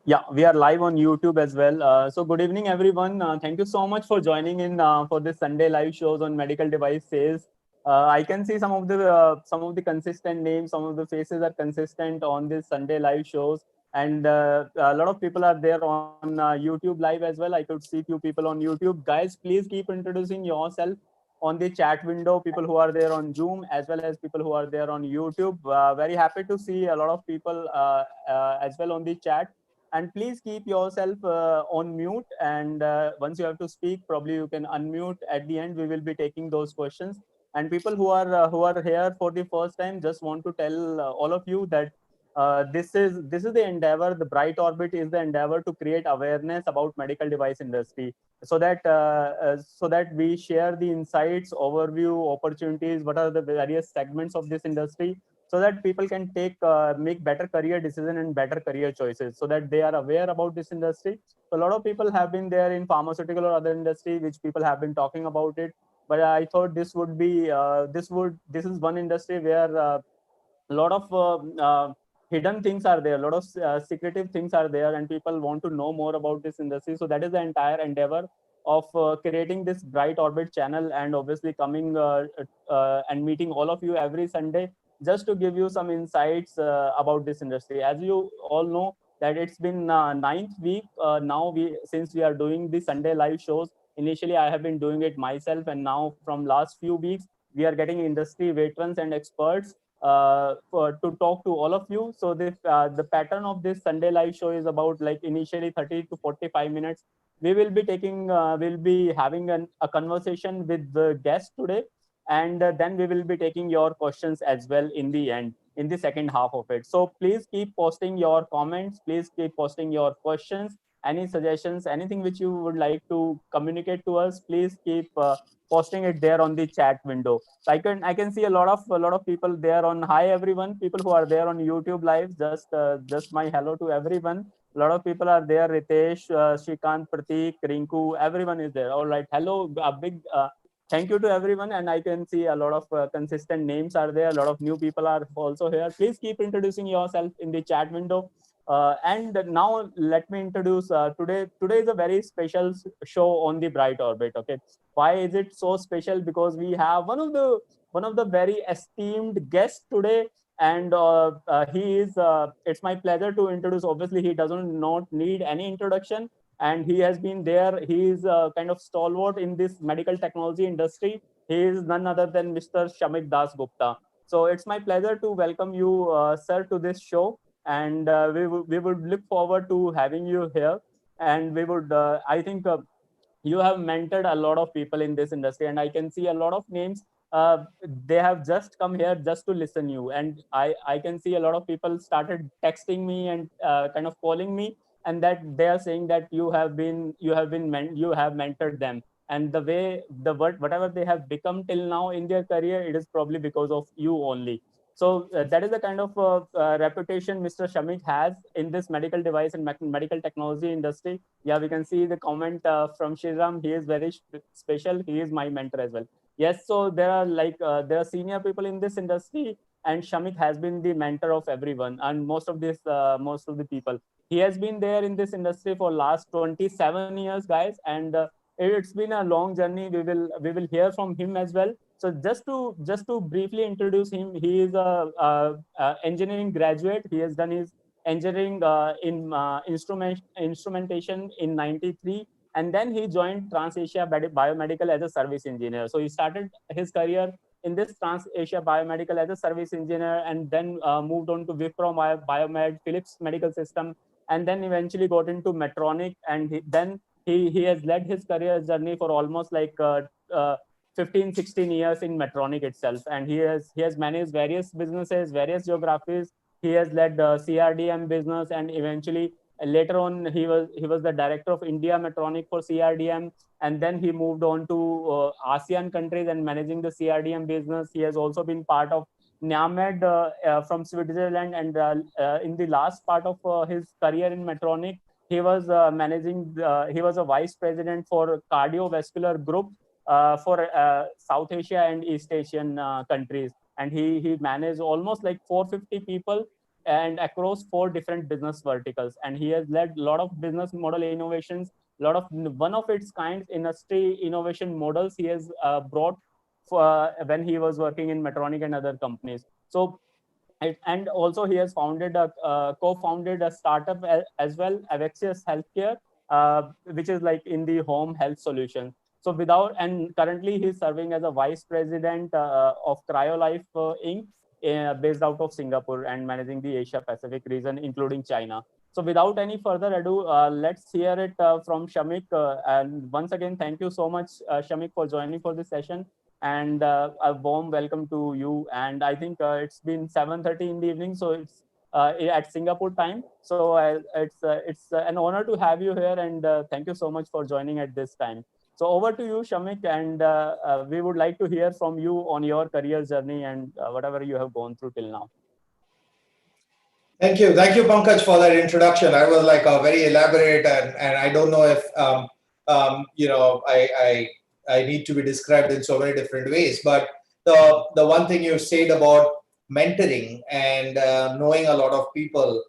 Yeah, we are live on YouTube as well. So good evening, everyone. Thank you so much for joining in for this Sunday live shows on medical device sales. I can see some of the consistent names, some of the faces are consistent on this Sunday live shows, and a lot of people are there on YouTube live as well. I could see few people on YouTube. Guys, please keep introducing yourself on the chat window. People who are there on Zoom as well as people who are there on YouTube. Very happy to see a lot of people as well on the chat, and please keep yourself on mute, and once you have to speak, probably you can unmute. At the end we will be taking those questions, and people who are here for the first time, just want to tell all of you that this is the endeavor. The Bright Orbit is the endeavor to create awareness about medical device industry, so that we share the insights, overview, opportunities, what are the various segments of this industry, so that people can make better career decision and better career choices, so that they are aware about this industry. So a lot of people have been there in pharmaceutical or other industry, which people have been talking about it, but I thought this is one industry where a lot of hidden things are there, a lot of secretive things are there, and people want to know more about this industry. So that is the entire endeavor of creating this Bright Orbit channel, and obviously coming and meeting all of you every Sunday, just to give you some insights about this industry. As you all know that it's been ninth week now, we since we are doing the Sunday live shows. Initially I have been doing it myself, and now from last few weeks we are getting industry veterans and experts to talk to all of you. So the pattern of this Sunday live show is about, like, initially 30 to 45 minutes. We'll be having a conversation with the guest today, and then we will be taking your questions as well in the end, in the second half of it. So please keep posting your comments, please keep posting your questions, any suggestions, anything which you would like to communicate to us, please keep posting it there on the chat window. So I can see a lot of people there on. Hi everyone, people who are there on YouTube live, just my hello to everyone. A lot of people are there. Ritesh, Shrikant, Pratik, Rinku, everyone is there. All right, hello, a big thank you to everyone. And I can see a lot of consistent names are there. A lot of new people are also here. Please keep introducing yourself in the chat window. And now let me introduce today. Today is a very special show on the Bright Orbit. Okay, why is it so special? Because we have one of the very esteemed guests today, and he is. It's my pleasure to introduce. Obviously, he doesn't not need any introduction, and he has been there. He is kind of stalwart in this medical technology industry. He is none other than Mr. Shamik Dasgupta. So it's my pleasure to welcome you, sir, to this show, and we would look forward to having you here. And we would, I think. You have mentored a lot of people in this industry, and I can see a lot of names. They have just come here just to listen you, and I can see a lot of people started texting me and kind of calling me, and that they are saying that you have mentored them, and the way whatever they have become till now in their career, it is probably because of you only. So that is the kind of reputation Mr. Shamik has in this medical device and medical technology industry. Yeah, we can see the comment from Shriram. He is very special. He is my mentor as well. Yes, so there are senior people in this industry, and Shamik has been the mentor of everyone, and most of the people. He has been there in this industry for last 27 years, guys, and it's been a long journey. We will hear from him as well. So just to briefly introduce him, he is a engineering graduate. He has done his engineering in instrumentation in '93, and then he joined TransAsia Biomedical as a service engineer. So he started his career in this TransAsia Biomedical as a service engineer, and then moved on to Wipro Biomed, Philips Medical System, and then eventually got into Medtronic, and then he has led his career journey for almost like 15, 16 years in Medtronic itself, and he has managed various businesses, various geographies. He has led CRDM business, and eventually later on he was the director of India Medtronic for CRDM, and then he moved on to ASEAN countries and managing the CRDM business. He has also been part of NAMED from Switzerland, and in the last part of his career in Medtronic, he was a vice president for cardiovascular group for South Asia and East Asian countries, and he managed almost like 450 people and across 4 different business verticals. And he has led a lot of business model innovations, a lot of one of its kind industry innovation models he has brought for, when he was working in Medtronic and other companies. So and also he has co-founded a startup as well, Avexius Healthcare, which is like in the home health solution. So without, and currently he's serving as a vice president of CryoLife Inc. Based out of Singapore and managing the Asia Pacific region, including China. So without any further ado, let's hear it from Shamik. And once again, thank you so much, Shamik, for joining for this session, and a warm welcome to you. And I think it's been 7:30 in the evening, so it's at Singapore time. So it's an honor to have you here, and thank you so much for joining at this time. So over to you, Shamik, and we would like to hear from you on your career journey and whatever you have gone through till now. Thank you, Pankaj, for that introduction. I was like a very elaborate, and I don't know if I need to be described in so many different ways. But the one thing you said about mentoring and knowing a lot of people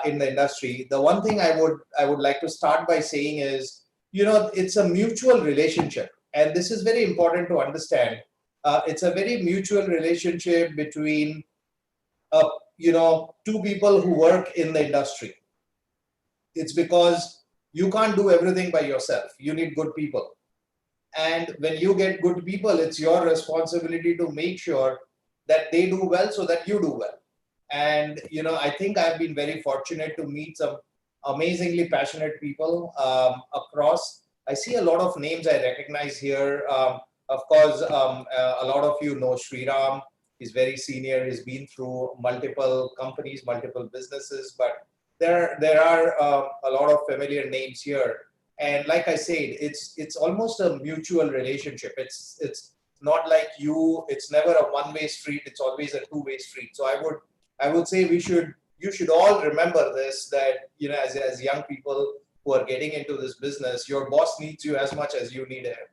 in the industry, the one thing I would like to start by saying is, it's a mutual relationship, and this is very important to understand. It's a very mutual relationship between two people who work in the industry. It's because you can't do everything by yourself. You need good people. And when you get good people, it's your responsibility to make sure that they do well so that you do well. And, I think I've been very fortunate to meet some amazingly passionate people across. I see a lot of names I recognize here. Of course, a lot of you know Sriram. He's very senior. He's been through multiple companies, multiple businesses, but there are a lot of familiar names here. And like I said, it's almost a mutual relationship. It's not like it's never a one-way street. It's always a two-way street. So I would say you should all remember this, that as young people who are getting into this business, your boss needs you as much as you need him.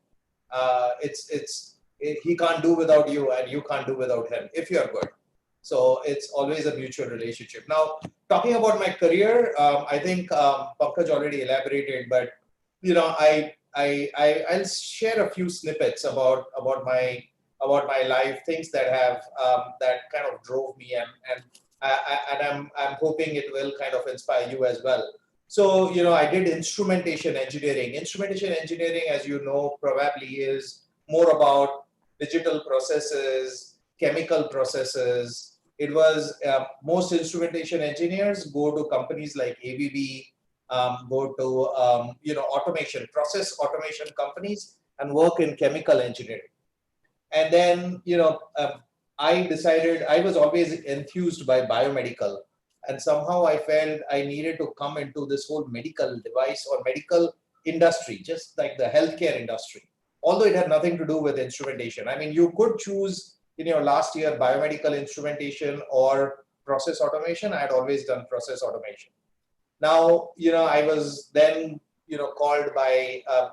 He can't do without you, and you can't do without him if you're good. So it's always a mutual relationship. Now, talking about my career, I think Pankaj already elaborated, but I'll share a few snippets about my life, things that have that kind of drove me, and I'm hoping it will kind of inspire you as well. So I did instrumentation engineering. Instrumentation engineering, as you know, probably is more about digital processes, chemical processes. It was most instrumentation engineers go to companies like ABB, go to process automation companies, and work in chemical engineering. And then I decided, I was always enthused by biomedical, and somehow I felt I needed to come into this whole medical device or medical industry, just like the healthcare industry, although it had nothing to do with instrumentation. I mean, you could choose in your last year biomedical instrumentation or process automation. I had always done process automation. Now, I was then,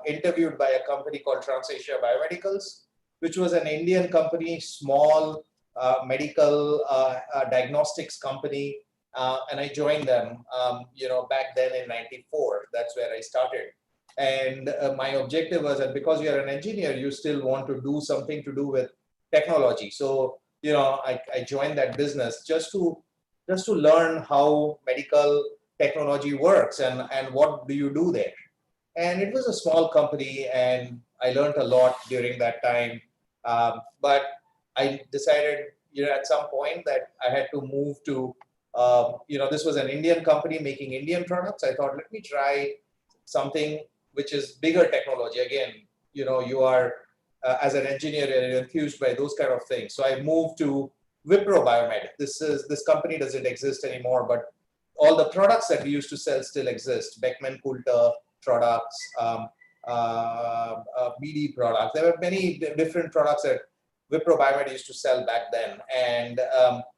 interviewed by a company called TransAsia Biomedicals, which was an Indian company, small medical diagnostics company. And I joined them, back then in '94. That's where I started. And my objective was that because you're an engineer, you still want to do something to do with technology. So, I joined that business just to learn how medical technology works and what do you do there. And it was a small company, and I learned a lot during that time. But I decided, at some point that I had to move to, this was an Indian company making Indian products. I thought, let me try something which is bigger technology. Again, you are, as an engineer, you're enthused by those kind of things. So I moved to Wipro Biomed. This company doesn't exist anymore, but all the products that we used to sell still exist. Beckman Coulter products, BD products. There were many different products that Wipro Biomed used to sell back then, and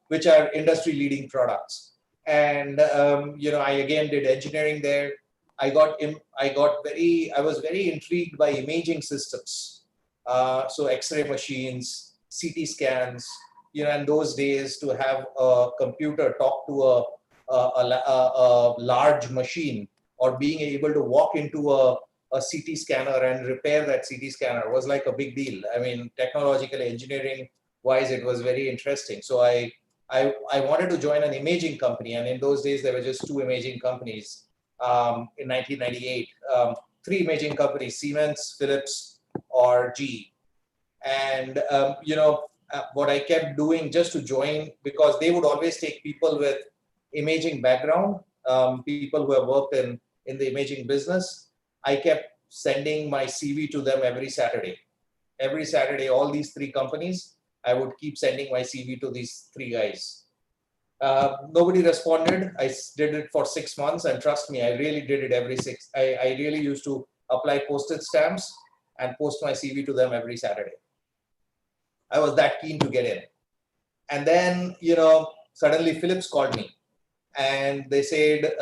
which are industry-leading products. And I again did engineering there. I was very intrigued by imaging systems. So X-ray machines, CT scans, in those days, to have a computer talk to a large machine, or being able to walk into a CT scanner and repair that CT scanner was like a big deal. I mean, technologically, engineering wise, it was very interesting. So I wanted to join an imaging company, and in those days there were just two imaging companies in 1998. Three imaging companies: Siemens, Philips, or GE. And what I kept doing just to join, because they would always take people with imaging background, people who have worked in the imaging business. I kept sending my CV to them every Saturday. Every Saturday, all these three companies, I would keep sending my CV to these three guys. Nobody responded. I did it for 6 months, and trust me, I really did it every six. I really used to apply postage stamps and post my CV to them every Saturday. I was that keen to get in. And then, suddenly Philips called me, and they said,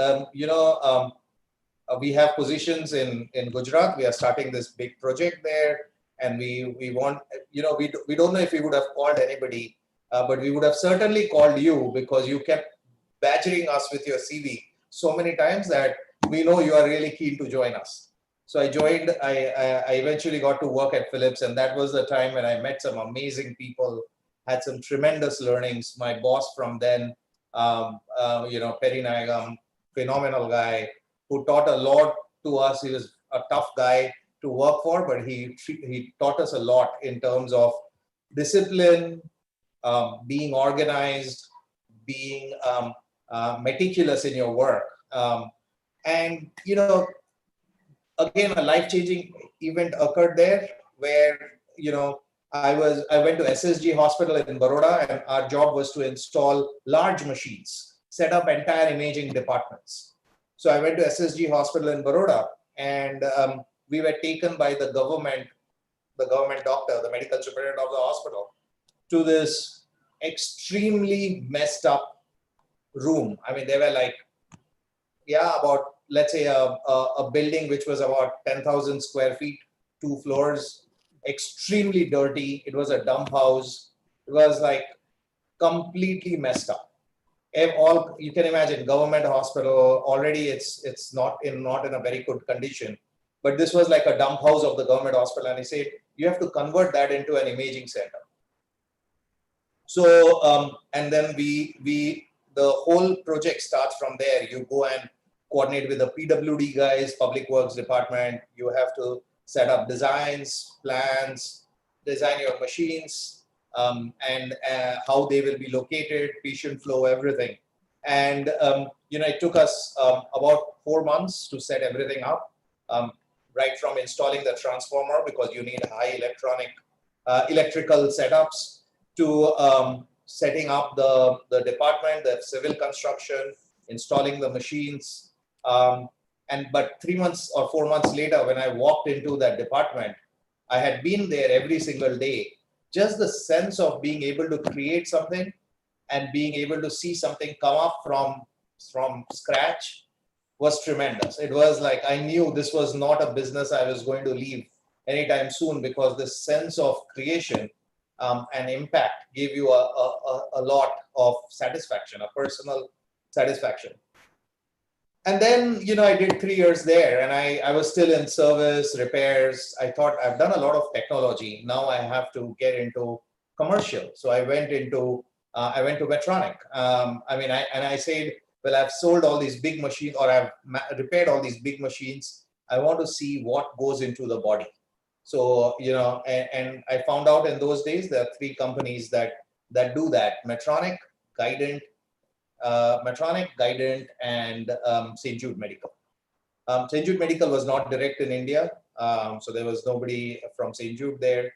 we have positions in Gujarat. We are starting this big project there, and we want, we don't know if we would have called anybody, but we would have certainly called you, because you kept badgering us with your CV so many times that we know you are really keen to join us. So I joined. I eventually got to work at Philips, and that was the time when I met some amazing people, had some tremendous learnings. My boss from then, Perry Nagam, phenomenal guy, who taught a lot to us. He was a tough guy to work for, but he taught us a lot in terms of discipline, being organized, being meticulous in your work. And, again, a life-changing event occurred there, where, I went to SSG hospital in Baroda, and our job was to install large machines, set up entire imaging departments. So I went to SSG hospital in Baroda, and we were taken by the government doctor, the medical superintendent of the hospital, to this extremely messed up room. I mean, they were like, about, let's say, a building which was about 10,000 square feet, 2 floors, extremely dirty. It was a dump house. It was like completely messed up. All you can imagine, government hospital, already it's not in a very good condition. But this was like a dump house of the government hospital, and he said you have to convert that into an imaging center. So and then the whole project starts from there. You go and coordinate with the PWD guys, Public Works Department. You have to set up designs, plans, design your machines, and how they will be located, patient flow, everything. And it took us about 4 months to set everything up, right from installing the transformer, because you need high electrical setups, to setting up the department, the civil construction, installing the machines. But 3 months or 4 months later, when I walked into that department, I had been there every single day. Just the sense of being able to create something and being able to see something come up from scratch was tremendous. It was like I knew this was not a business I was going to leave anytime soon, because the sense of creation and impact gave you a lot of satisfaction, a personal satisfaction. And then, I did 3 years there, and I was still in service, repairs. I thought I've done a lot of technology. Now I have to get into commercial. So I went to Medtronic. I said, well, I've sold all these big machines, or I've repaired all these big machines. I want to see what goes into the body. So, and I found out in those days, there are 3 companies that do that: Medtronic, Guidant, and St. Jude Medical. St. Jude Medical was not direct in India, so there was nobody from St. Jude there.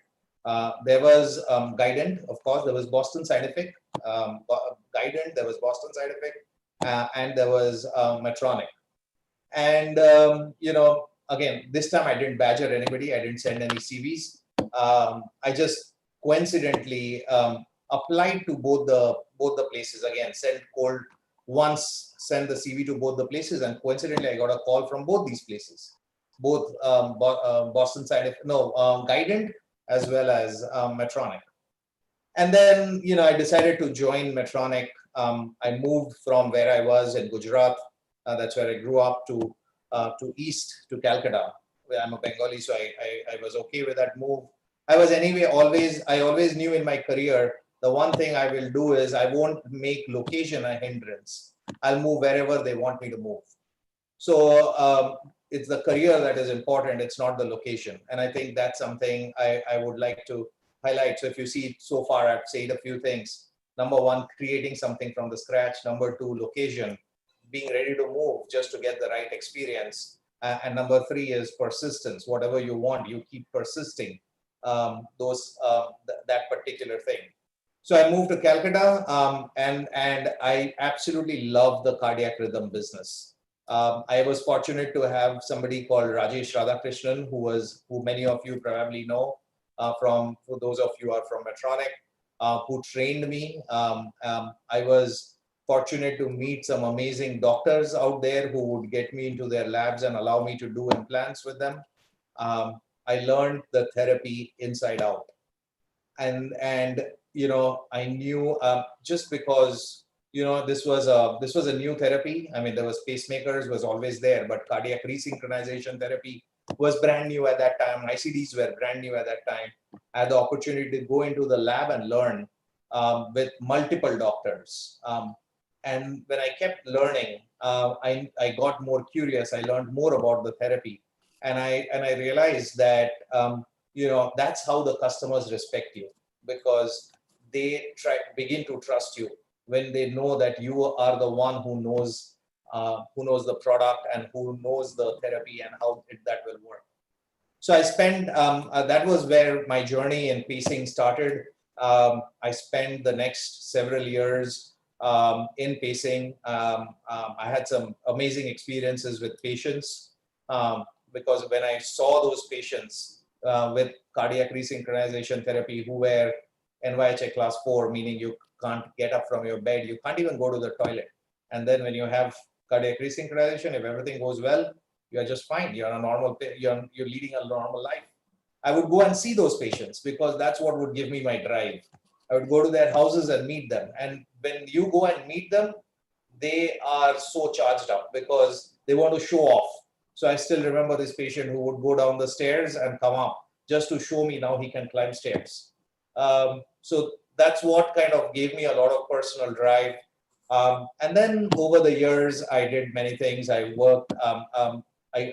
There was Guidant, of course. There was Boston Scientific. Guidant, there was Boston Scientific, and there was Medtronic. And again, this time I didn't badger anybody. I didn't send any CVs. I just coincidentally applied to both the places. Again, sent cold once, sent the CV to both the places, and coincidentally I got a call from both these places, both Boston Scientific, Guidant, as well as Medtronic. And then, I decided to join Medtronic. I moved from where I was in Gujarat. That's where I grew up to east to Calcutta. Where I'm a Bengali, so I was okay with that move. I was anyway I always knew in my career, the one thing I will do is I won't make location a hindrance. I'll move wherever they want me to move. So it's the career that is important. It's not the location. And I think that's something I would like to highlight. So if you see so far, I've said a few things. Number one, creating something from the scratch. Number two, location, being ready to move just to get the right experience. And number three is persistence. Whatever you want, you keep persisting that particular thing. So I moved to Calcutta, and I absolutely love the cardiac rhythm business. I was fortunate to have somebody called Rajesh Radhakrishnan, who many of you probably know for those of you who are from Medtronic, who trained me. I was fortunate to meet some amazing doctors out there who would get me into their labs and allow me to do implants with them. I learned the therapy inside out, and I knew just because this was a new therapy. I mean, there was pacemakers was always there, but cardiac resynchronization therapy was brand new at that time. ICDs were brand new at that time. I had the opportunity to go into the lab and learn with multiple doctors. And when I kept learning, I got more curious. I learned more about the therapy, and I realized that that's how the customers respect you, because they begin to trust you when they know that you are the one who knows the product and who knows the therapy and how that will work. So I spent that was where my journey in pacing started. I spent the next several years in pacing. I had some amazing experiences with patients, because when I saw those patients with cardiac resynchronization therapy who were NYHA class 4, meaning you can't get up from your bed, you can't even go to the toilet. And then when you have cardiac resynchronization, if everything goes well, you're just fine. You're a normal, you're leading a normal life. I would go and see those patients because that's what would give me my drive. I would go to their houses and meet them. And when you go and meet them, they are so charged up because they want to show off. So I still remember this patient who would go down the stairs and come up just to show me now he can climb stairs. So that's what kind of gave me a lot of personal drive. And then over the years, I did many things. I worked,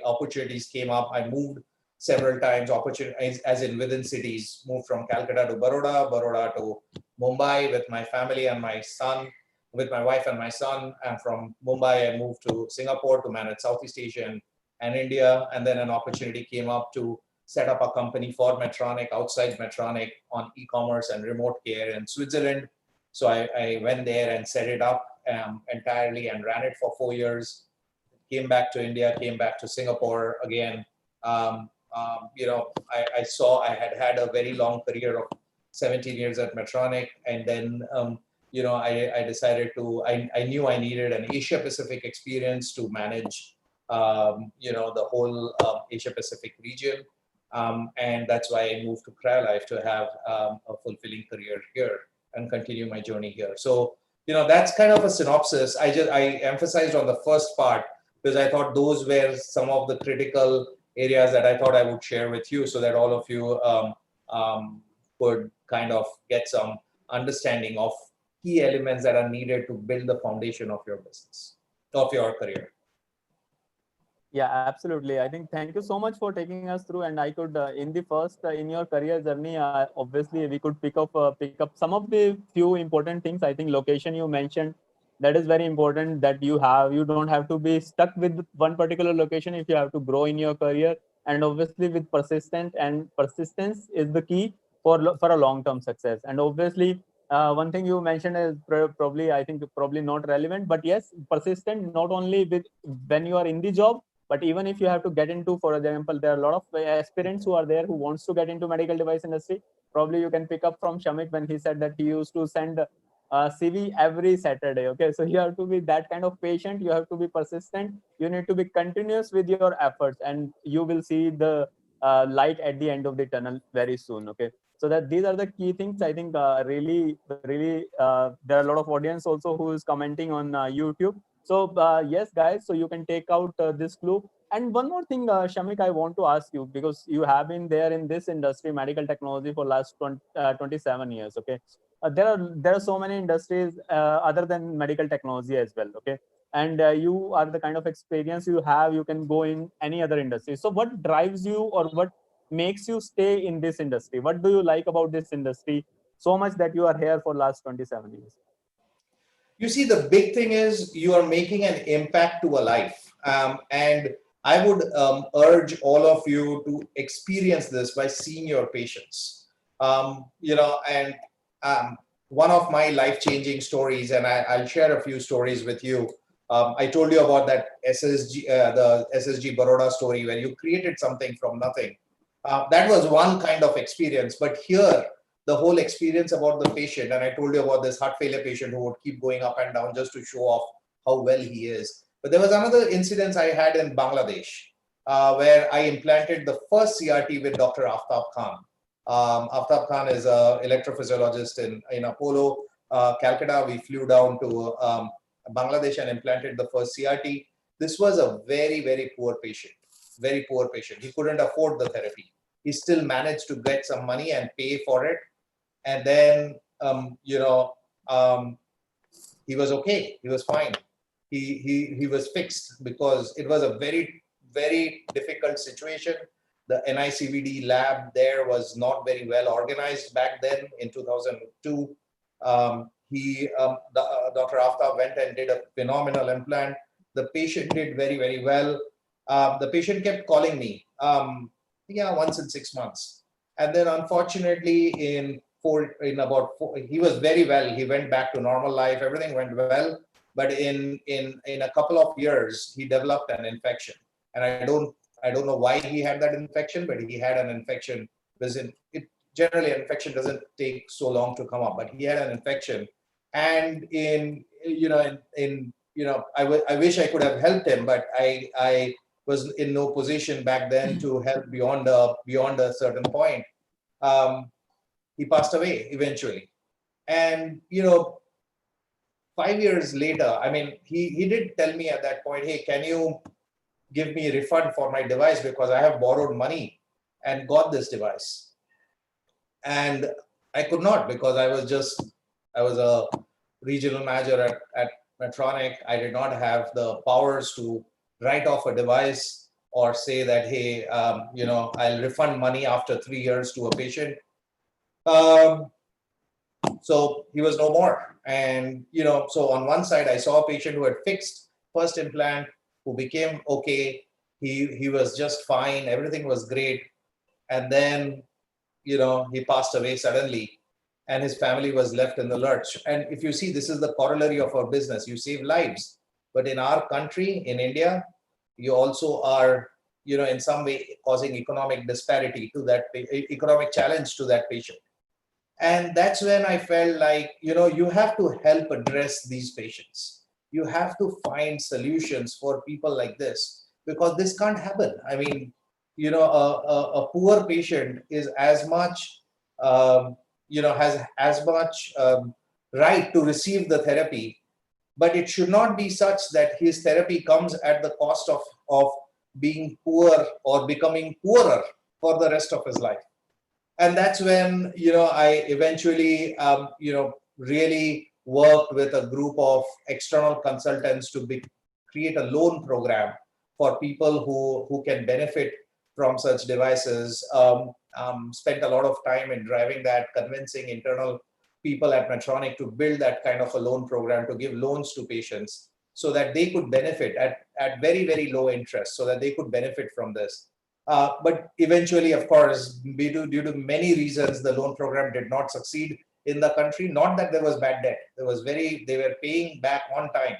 opportunities came up. I moved several times, opportunities as in within cities, moved from Calcutta to Baroda to Mumbai with my family and my son, with my wife and my son. And from Mumbai, I moved to Singapore to manage Southeast Asia and India. And then an opportunity came up to set up a company for Medtronic, outside Medtronic, on e-commerce and remote care in Switzerland. So I went there and set it up entirely and ran it for 4 years. Came back to India, came back to Singapore again. I saw I had a very long career of 17 years at Medtronic. And then, I decided I knew I needed an Asia Pacific experience to manage, the whole Asia Pacific region. And that's why I moved to CryoLife to have a fulfilling career here and continue my journey here. So, that's kind of a synopsis. I emphasized on the first part because I thought those were some of the critical areas that I thought I would share with you so that all of you could kind of get some understanding of key elements that are needed to build the foundation of your business, of your career. Yeah, absolutely. I think thank you so much for taking us through. And I could, in the first, in your career journey, obviously we could pick up some of the few important things. I think location you mentioned, that is very important, that you don't have to be stuck with one particular location if you have to grow in your career. And obviously with persistence is the key for a long-term success. And obviously, one thing you mentioned is probably not relevant, but yes, persistent not only with when you are in the job, but even if you have to get into, for example, there are a lot of aspirants who are there who wants to get into medical device industry. Probably you can pick up from Shamik when he said that he used to send CV every Saturday. Okay, so you have to be that kind of patient. You have to be persistent. You need to be continuous with your efforts, and you will see the light at the end of the tunnel very soon. Okay. So that these are the key things. I think really there are a lot of audience also who is commenting on YouTube. So yes, guys, so you can take out this clue. And one more thing, Shamik, I want to ask you, because you have been there in this industry, medical technology, for last 27 years. Okay, there are so many industries other than medical technology as well. Okay, and you are the kind of experience you have, you can go in any other industry. So what drives you, or what makes you stay in this industry? What do you like about this industry so much that you are here for last 27 years? You see, the big thing is you are making an impact to a life. And I would urge all of you to experience this by seeing your patients. And one of my life-changing stories, and I'll share a few stories with you. I told you about that the SSG Baroda story where you created something from nothing. That was one kind of experience, but here, the whole experience about the patient, and I told you about this heart failure patient who would keep going up and down just to show off how well he is. But there was another incident I had in Bangladesh where I implanted the first CRT with Dr. Aftab Khan. Aftab Khan is an electrophysiologist in Apollo, Calcutta. We flew down to Bangladesh and implanted the first CRT. This was a very, very poor patient, very poor patient. He couldn't afford the therapy. He still managed to get some money and pay for it. And then, he was okay. He was fine. He was fixed because it was a very, very difficult situation. The NICVD lab there was not very well organized back then in 2002. Dr. Aftab went and did a phenomenal implant. The patient did very, very well. The patient kept calling me, once in 6 months. And then unfortunately he was very well. He went back to normal life. Everything went well. But in a couple of years, he developed an infection. And I don't know why he had that infection, but he had an infection. Generally, an infection doesn't take so long to come up, but he had an infection. And I wish I could have helped him, but I was in no position back then to help beyond a certain point. He passed away eventually. And 5 years later, I mean, he did tell me at that point, hey, can you give me a refund for my device, because I have borrowed money and got this device. And I could not, because I was a regional manager at Medtronic. I did not have the powers to write off a device or say that, hey, I'll refund money after 3 years to a patient. So he was no more. And, so on one side, I saw a patient who had fixed first implant, who became okay. He was just fine. Everything was great. And then, he passed away suddenly, and his family was left in the lurch. And if you see, this is the corollary of our business. You save lives. But in our country, in India, you also are, in some way causing economic disparity to that, economic challenge to that patient. And that's when I felt like, you have to help address these patients. You have to find solutions for people like this, because this can't happen. I mean, a poor patient is as much, has as much right to receive the therapy, but it should not be such that his therapy comes at the cost of being poor or becoming poorer for the rest of his life. And that's when, I eventually, really worked with a group of external consultants to create a loan program for people who can benefit from such devices. Spent a lot of time in driving that, convincing internal people at Medtronic to build that kind of a loan program, to give loans to patients so that they could benefit at very, very low interest, so that they could benefit from this. But eventually, of course, due to many reasons, the loan program did not succeed in the country. Not that there was bad debt. They were paying back on time.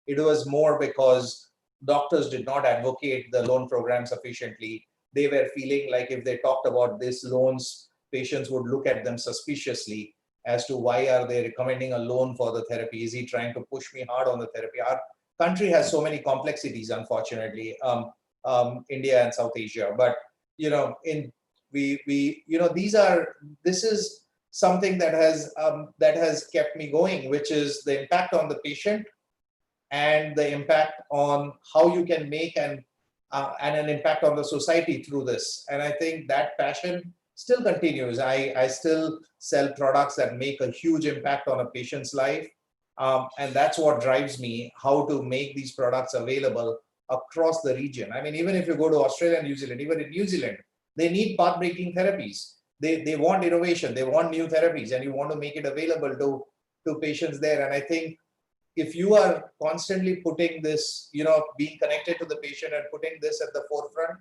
It was more because doctors did not advocate the loan program sufficiently. They were feeling like if they talked about these loans, patients would look at them suspiciously as to why are they recommending a loan for the therapy? Is he trying to push me hard on the therapy? Our country has so many complexities, unfortunately. India and South Asia. But This is something that has kept me going, which is the impact on the patient and the impact on how you can make and an impact on the society through this. And I think that passion still continues. I still sell products that make a huge impact on a patient's life. And that's what drives me, how to make these products available across the region. I mean, even if you go to Australia and New Zealand, even in New Zealand, they need path-breaking therapies. They want innovation, they want new therapies, and you want to make it available to patients there. And I think if you are constantly putting this, being connected to the patient and putting this at the forefront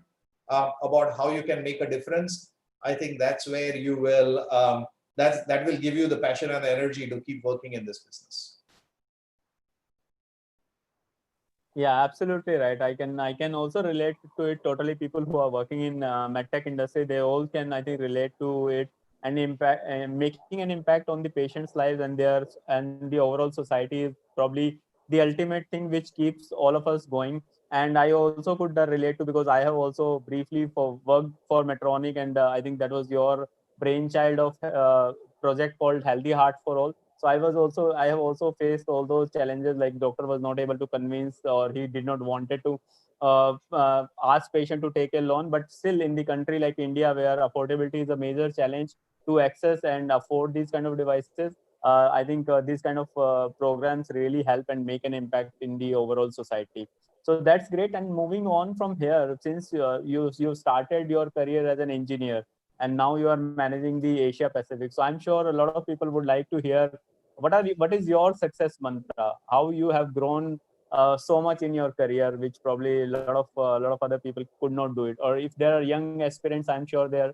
about how you can make a difference, I think that's where you will, that will give you the passion and the energy to keep working in this business. Yeah, absolutely right. I can also relate to it totally. People who are working in medtech industry, they all can, I think, relate to it, and impact, making an impact on the patient's lives and the overall society is probably the ultimate thing which keeps all of us going. And I also could relate to, because I have also briefly worked for Medtronic, and I think that was your brainchild of project called Healthy Heart for All. So I have also faced all those challenges, like doctor was not able to convince, or he did not wanted to ask patient to take a loan. But still, in the country like India, where affordability is a major challenge to access and afford these kind of devices, I think these kind of programs really help and make an impact in the overall society. So that's great. And moving on from here, since you started your career as an engineer, and now you are managing the Asia Pacific, so I'm sure a lot of people would like to hear what is your success mantra? How you have grown so much in your career, which probably a lot of other people could not do it. Or if there are young aspirants, I'm sure they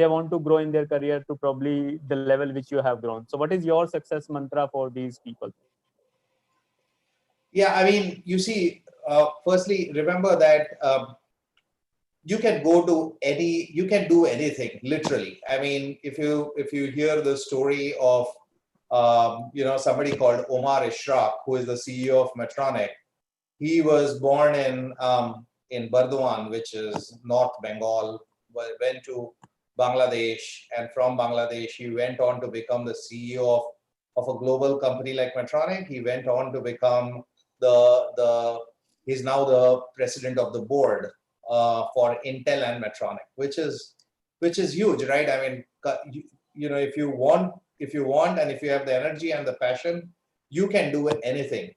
want to grow in their career to probably the level which you have grown. So what is your success mantra for these people? Yeah, I mean, you see, firstly, remember that you can you can do anything, literally. I mean, if you hear the story of somebody called Omar Ishraq, who is the CEO of Medtronic. He was born in Burdwan, which is North Bengal, went to Bangladesh, and from Bangladesh, he went on to become the CEO of a global company like Medtronic. He went on to become he's now the president of the board for Intel and Medtronic, which is huge, right? I mean, if you want, and if you have the energy and the passion, you can do anything.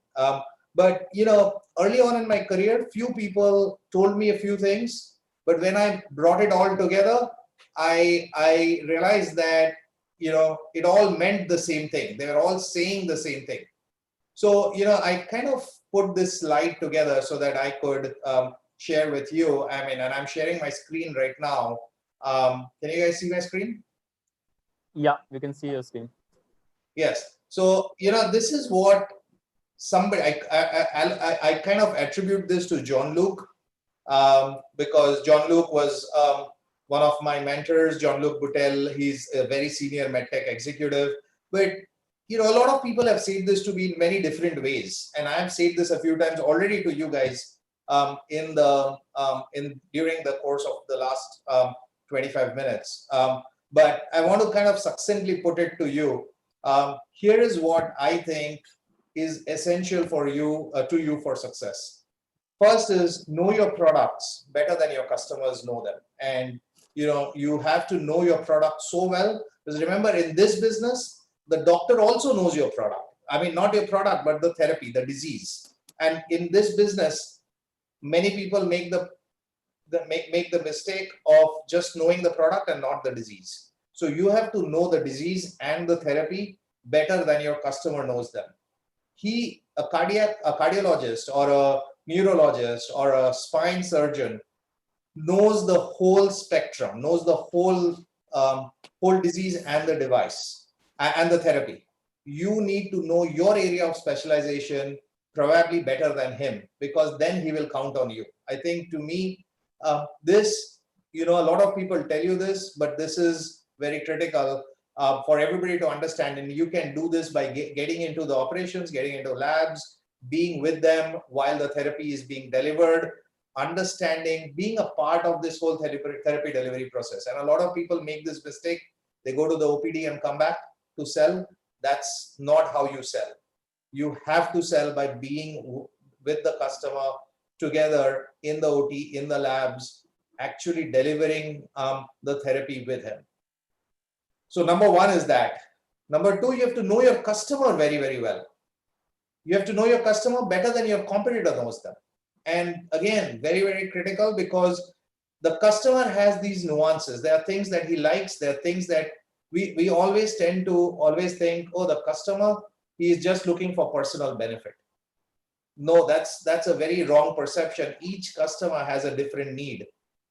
But early on in my career, few people told me a few things, but when I brought it all together, I realized that it all meant the same thing. They were all saying the same thing. So I kind of put this slide together so that I could share with you. I mean, and I'm sharing my screen right now. Can you guys see my screen? Yeah, we can see your screen. Yes. So this is what somebody I kind of attribute this to John Luke, because John Luke was one of my mentors. John Luke Butel, he's a very senior medtech executive. But a lot of people have said this to me in many different ways, and I have said this a few times already to you guys during the course of the last 25 minutes. But I want to kind of succinctly put it to you. Here is what I think is essential for you for success. First is know your products better than your customers know them. And you have to know your product so well, because remember, in this business, the doctor also knows your product. I mean, not your product, but the therapy, the disease. And in this business, many people make the mistake of just knowing the product and not the disease. So you have to know the disease and the therapy better than your customer knows them. A cardiologist or a neurologist or a spine surgeon knows the whole spectrum, knows the whole disease and the device and the therapy. You need to know your area of specialization probably better than him, because then he will count on you. I think, to me, this, a lot of people tell you this, but this is very critical for everybody to understand. And you can do this by getting into the operations, getting into labs, being with them while the therapy is being delivered, understanding, being a part of this whole therapy delivery process. And a lot of people make this mistake. They go to the OPD and come back to sell. That's not how you sell. You have to sell by being with the customer together in the OT, in the labs, actually delivering the therapy with him. So number one is that. Number two, you have to know your customer very, very well. You have to know your customer better than your competitor knows them. And again, very, very critical, because the customer has these nuances. There are things that he likes. There are things that we always tend to always think, oh, the customer, he is just looking for personal benefit. No, that's a very wrong perception. Each customer has a different need.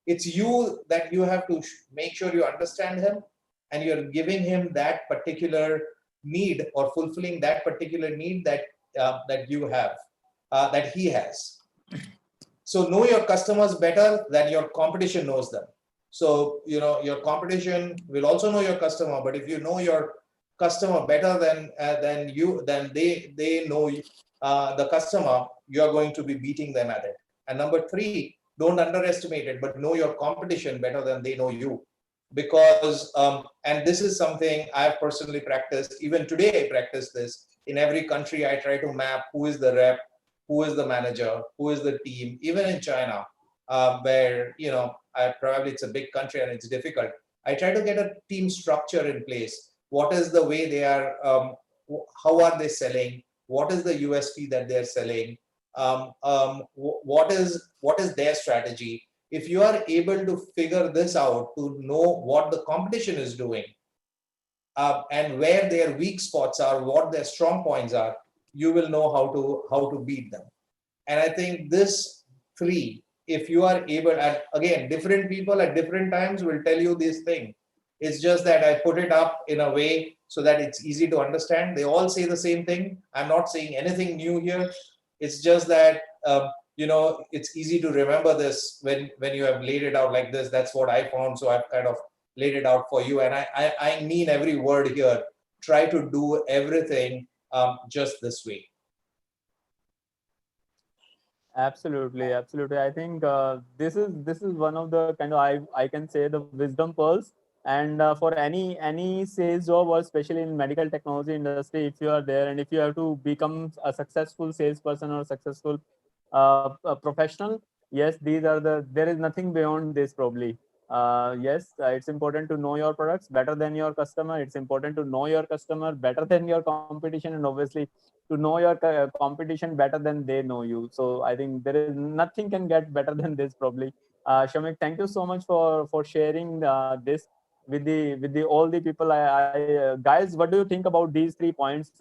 It's you that you have to make sure you understand him and you're giving him that particular need, or fulfilling that particular need that that you have, that he has. So know your customers better than your competition knows them. So, your competition will also know your customer, but if you know your customer better than they know the customer, you're going to be beating them at it. And number three, don't underestimate it, but know your competition better than they know you. Because, and this is something I've personally practiced, even today I practice this. In every country, I try to map who is the rep, who is the manager, who is the team. Even in China, where, probably it's a big country and it's difficult, I try to get a team structure in place. What is the way they are, how are they selling? What is the USP that they're selling? What is their strategy? If you are able to figure this out, to know what the competition is doing, and where their weak spots are, what their strong points are, you will know how to beat them. And I think this three, if you are able, and again, different people at different times will tell you this thing. It's just that I put it up in a way so that it's easy to understand. They all say the same thing. I'm not saying anything new here. It's just that it's easy to remember this when you have laid it out like this. That's what I found. So I've kind of laid it out for you. And I mean every word here. Try to do everything just this way. Absolutely, absolutely. I think this is one of the kind of, I can say, the wisdom pearls. And for any sales job, or especially in medical technology industry, if you are there and if you have to become a successful salesperson or successful a professional, yes, these are there is nothing beyond this probably. Yes, it's important to know your products better than your customer. It's important to know your customer better than your competition, and obviously to know your competition better than they know you. So I think there is nothing can get better than this probably. Shamik, thank you so much for sharing this with the all the people. Guys, what do you think about these 3 points?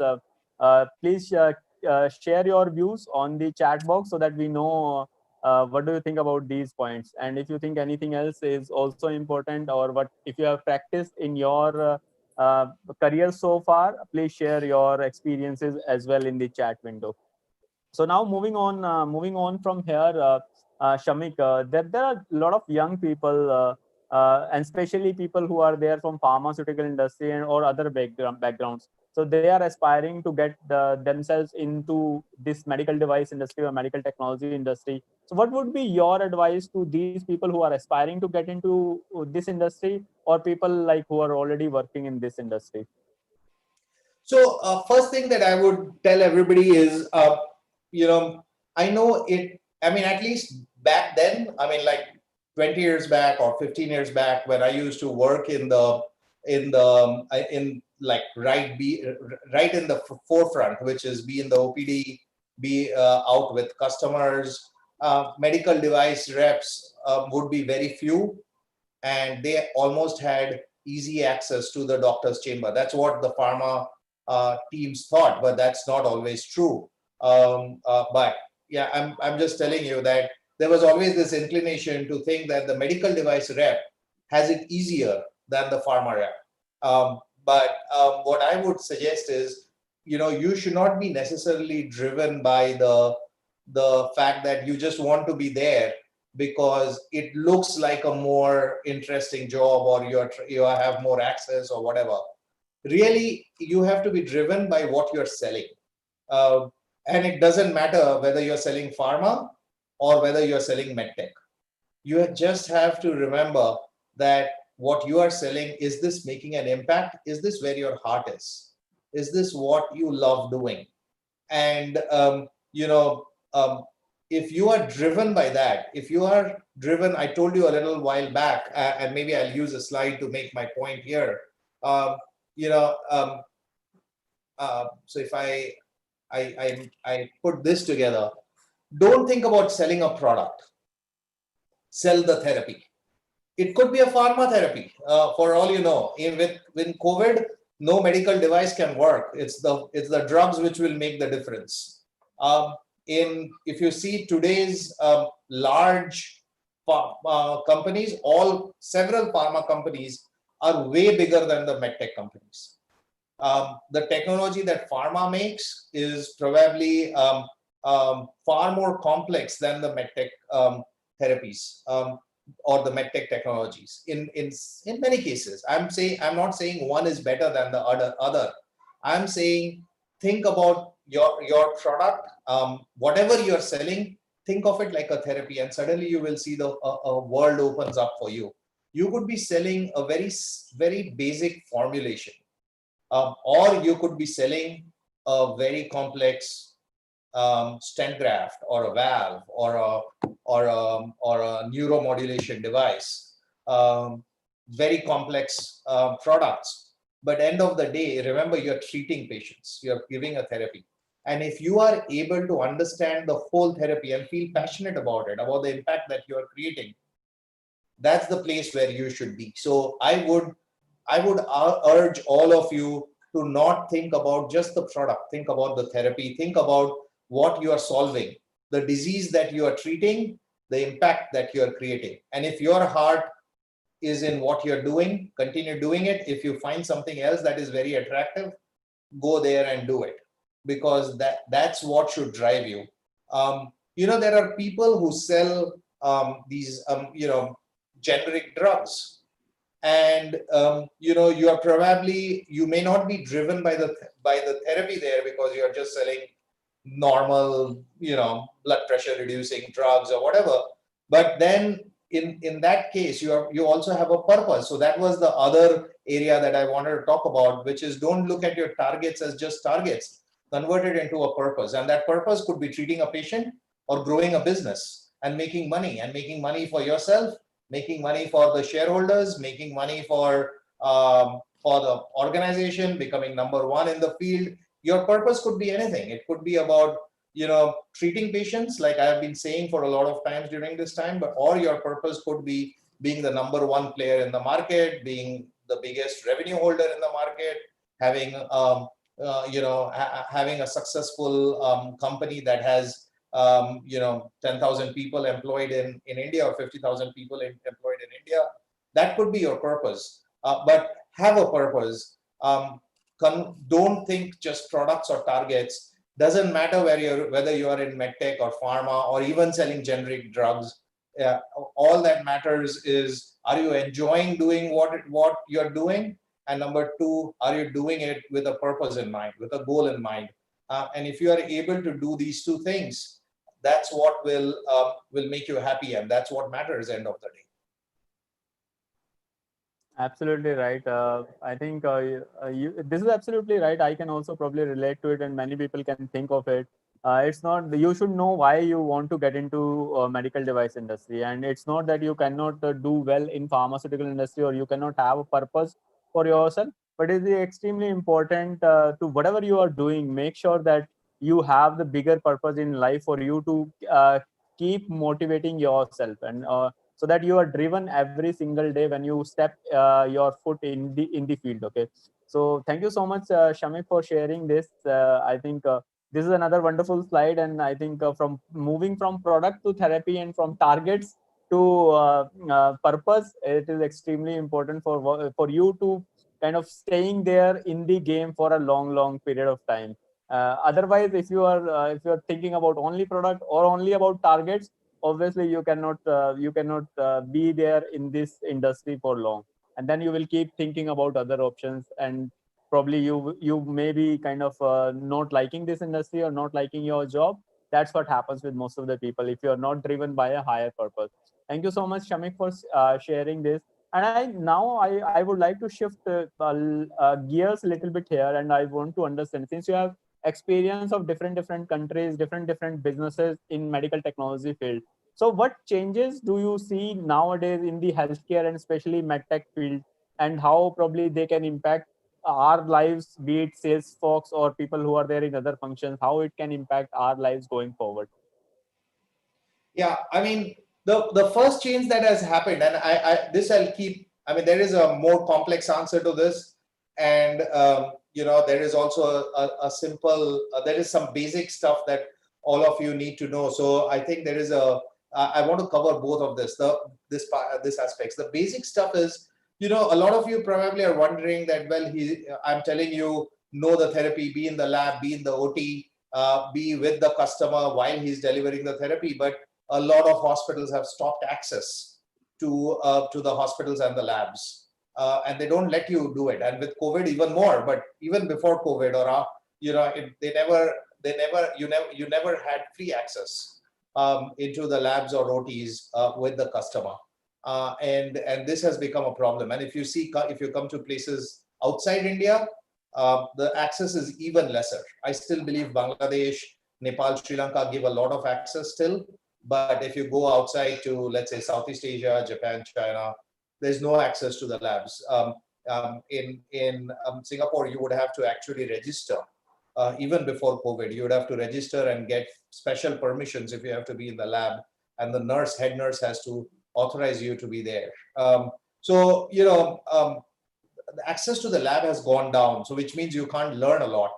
Please share your views on the chat box so that we know what do you think about these points. And if you think anything else is also important, or what if you have practiced in your career so far, please share your experiences as well in the chat window. So now moving on from here, Shamik, there are a lot of young people, and especially people who are there from pharmaceutical industry or other backgrounds. So they are aspiring to get themselves into this medical device industry or medical technology industry. So what would be your advice to these people who are aspiring to get into this industry, or people like who are already working in this industry? So first thing that I would tell everybody is, I know it. I mean, at least back then, I mean, like 20 years back or 15 years back, when I used to work in like right in the forefront, which is be in the OPD, be out with customers. Medical device reps would be very few, and they almost had easy access to the doctor's chamber. That's what the pharma teams thought, but that's not always true. But yeah, I'm just telling you that there was always this inclination to think that the medical device rep has it easier than the pharma rep. But what I would suggest is, you should not be necessarily driven by the fact that you just want to be there because it looks like a more interesting job, or you have more access or whatever. Really, you have to be driven by what you're selling. And it doesn't matter whether you're selling pharma or whether you're selling medtech. You just have to remember that what you are selling, is this making an impact? Is this where your heart is? Is this what you love doing? And if you are driven by that, if you are driven, I told you a little while back, and maybe I'll use a slide to make my point here. um, you know um, so if I put this together, don't think about selling a product, sell the therapy. It could be a pharma therapy, for all you know. With COVID, no medical device can work. It's the drugs which will make the difference. If you see today's large companies, several pharma companies are way bigger than the medtech companies. The technology that pharma makes is probably far more complex than the medtech therapies, or the medtech technologies. In many cases, I'm not saying one is better than the other. I'm saying, think about your product, whatever you're selling. Think of it like a therapy, and suddenly you will see a world opens up for you. You could be selling a very basic formulation, or you could be selling a very complex stent graft, or a valve, or a neuromodulation device, very complex products. But end of the day, remember, you're treating patients, you're giving a therapy. And if you are able to understand the whole therapy and feel passionate about it, about the impact that you are creating, that's the place where you should be. So I would urge all of you to not think about just the product. Think about the therapy. Think about what you are solving, the disease that you are treating, the impact that you are creating. And if your heart is in what you're doing, continue doing it. If you find something else that is very attractive, go there and do it, because that's what should drive you. There are people who sell these generic drugs, and you may not be driven by the therapy there, because you're just selling normal blood pressure reducing drugs or whatever. But then in that case, you also have a purpose. So that was the other area that I wanted to talk about, which is, don't look at your targets as just targets. Convert it into a purpose, and that purpose could be treating a patient, or growing a business and making money for yourself, making money for the shareholders, making money for the organization, becoming number one in the field. Your purpose could be anything. It could be about treating patients, like I have been saying for a lot of times during this time, or your purpose could be being the number one player in the market, being the biggest revenue holder in the market, having having a successful company that has 10,000 people employed in India, or 50,000 people employed in India. That could be your purpose. But have a purpose. Don't think just products or targets. Doesn't matter whether you are in medtech or pharma, or even selling generic drugs. All that matters is, are you enjoying doing what you're doing? And number two, are you doing it with a purpose in mind, with a goal in mind? And if you are able to do these two things, that's what will make you happy, and that's what matters end of the day. Absolutely right. I think this is absolutely right. I can also probably relate to it, and many people can think of it. It's not, you should know why you want to get into medical device industry, and it's not that you cannot do well in pharmaceutical industry, or you cannot have a purpose for yourself. But it is extremely important to whatever you are doing, make sure that you have the bigger purpose in life for you to keep motivating yourself, and so that you are driven every single day when you step your foot in the field. Okay, so thank you so much, Shamik, for sharing this. I think this is another wonderful slide, and I think from moving from product to therapy, and from targets to purpose, it is extremely important for you to kind of staying there in the game for a long period of time. Otherwise, if you are thinking about only product or only about targets, obviously you cannot be there in this industry for long, and then you will keep thinking about other options, and probably you may be kind of not liking this industry, or not liking your job, That's what happens with most of the people if you're not driven by a higher purpose. Thank you so much, Shamik, for sharing this. And I would like to shift gears a little bit here, and I want to understand, since you have experience of different countries, different businesses in medical technology field. So what changes do you see nowadays in the healthcare and especially medtech field, and how probably they can impact our lives, be it sales folks or people who are there in other functions, how it can impact our lives going forward? Yeah, I mean, the first change that has happened, and this I'll keep. I mean, there is a more complex answer to this, and there is also a simple. There is some basic stuff that all of you need to know. So I think there is a. I want to cover both of this aspects. The basic stuff is, a lot of you probably are wondering that. Well, I'm telling you, know the therapy, be in the lab, be in the OT, be with the customer while he's delivering the therapy, but a lot of hospitals have stopped access to the hospitals and the labs, and they don't let you do it. And with COVID, even more. But even before COVID, you never had free access into the labs or OTs with the customer, and this has become a problem. And if you come to places outside India, the access is even lesser. I still believe Bangladesh, Nepal, Sri Lanka give a lot of access still. But if you go outside to, let's say, Southeast Asia, Japan, China, there's no access to the labs. In Singapore, you would have to actually register. Even before COVID, you would have to register and get special permissions if you have to be in the lab, and the head nurse has to authorize you to be there. The access to the lab has gone down, so which means you can't learn a lot.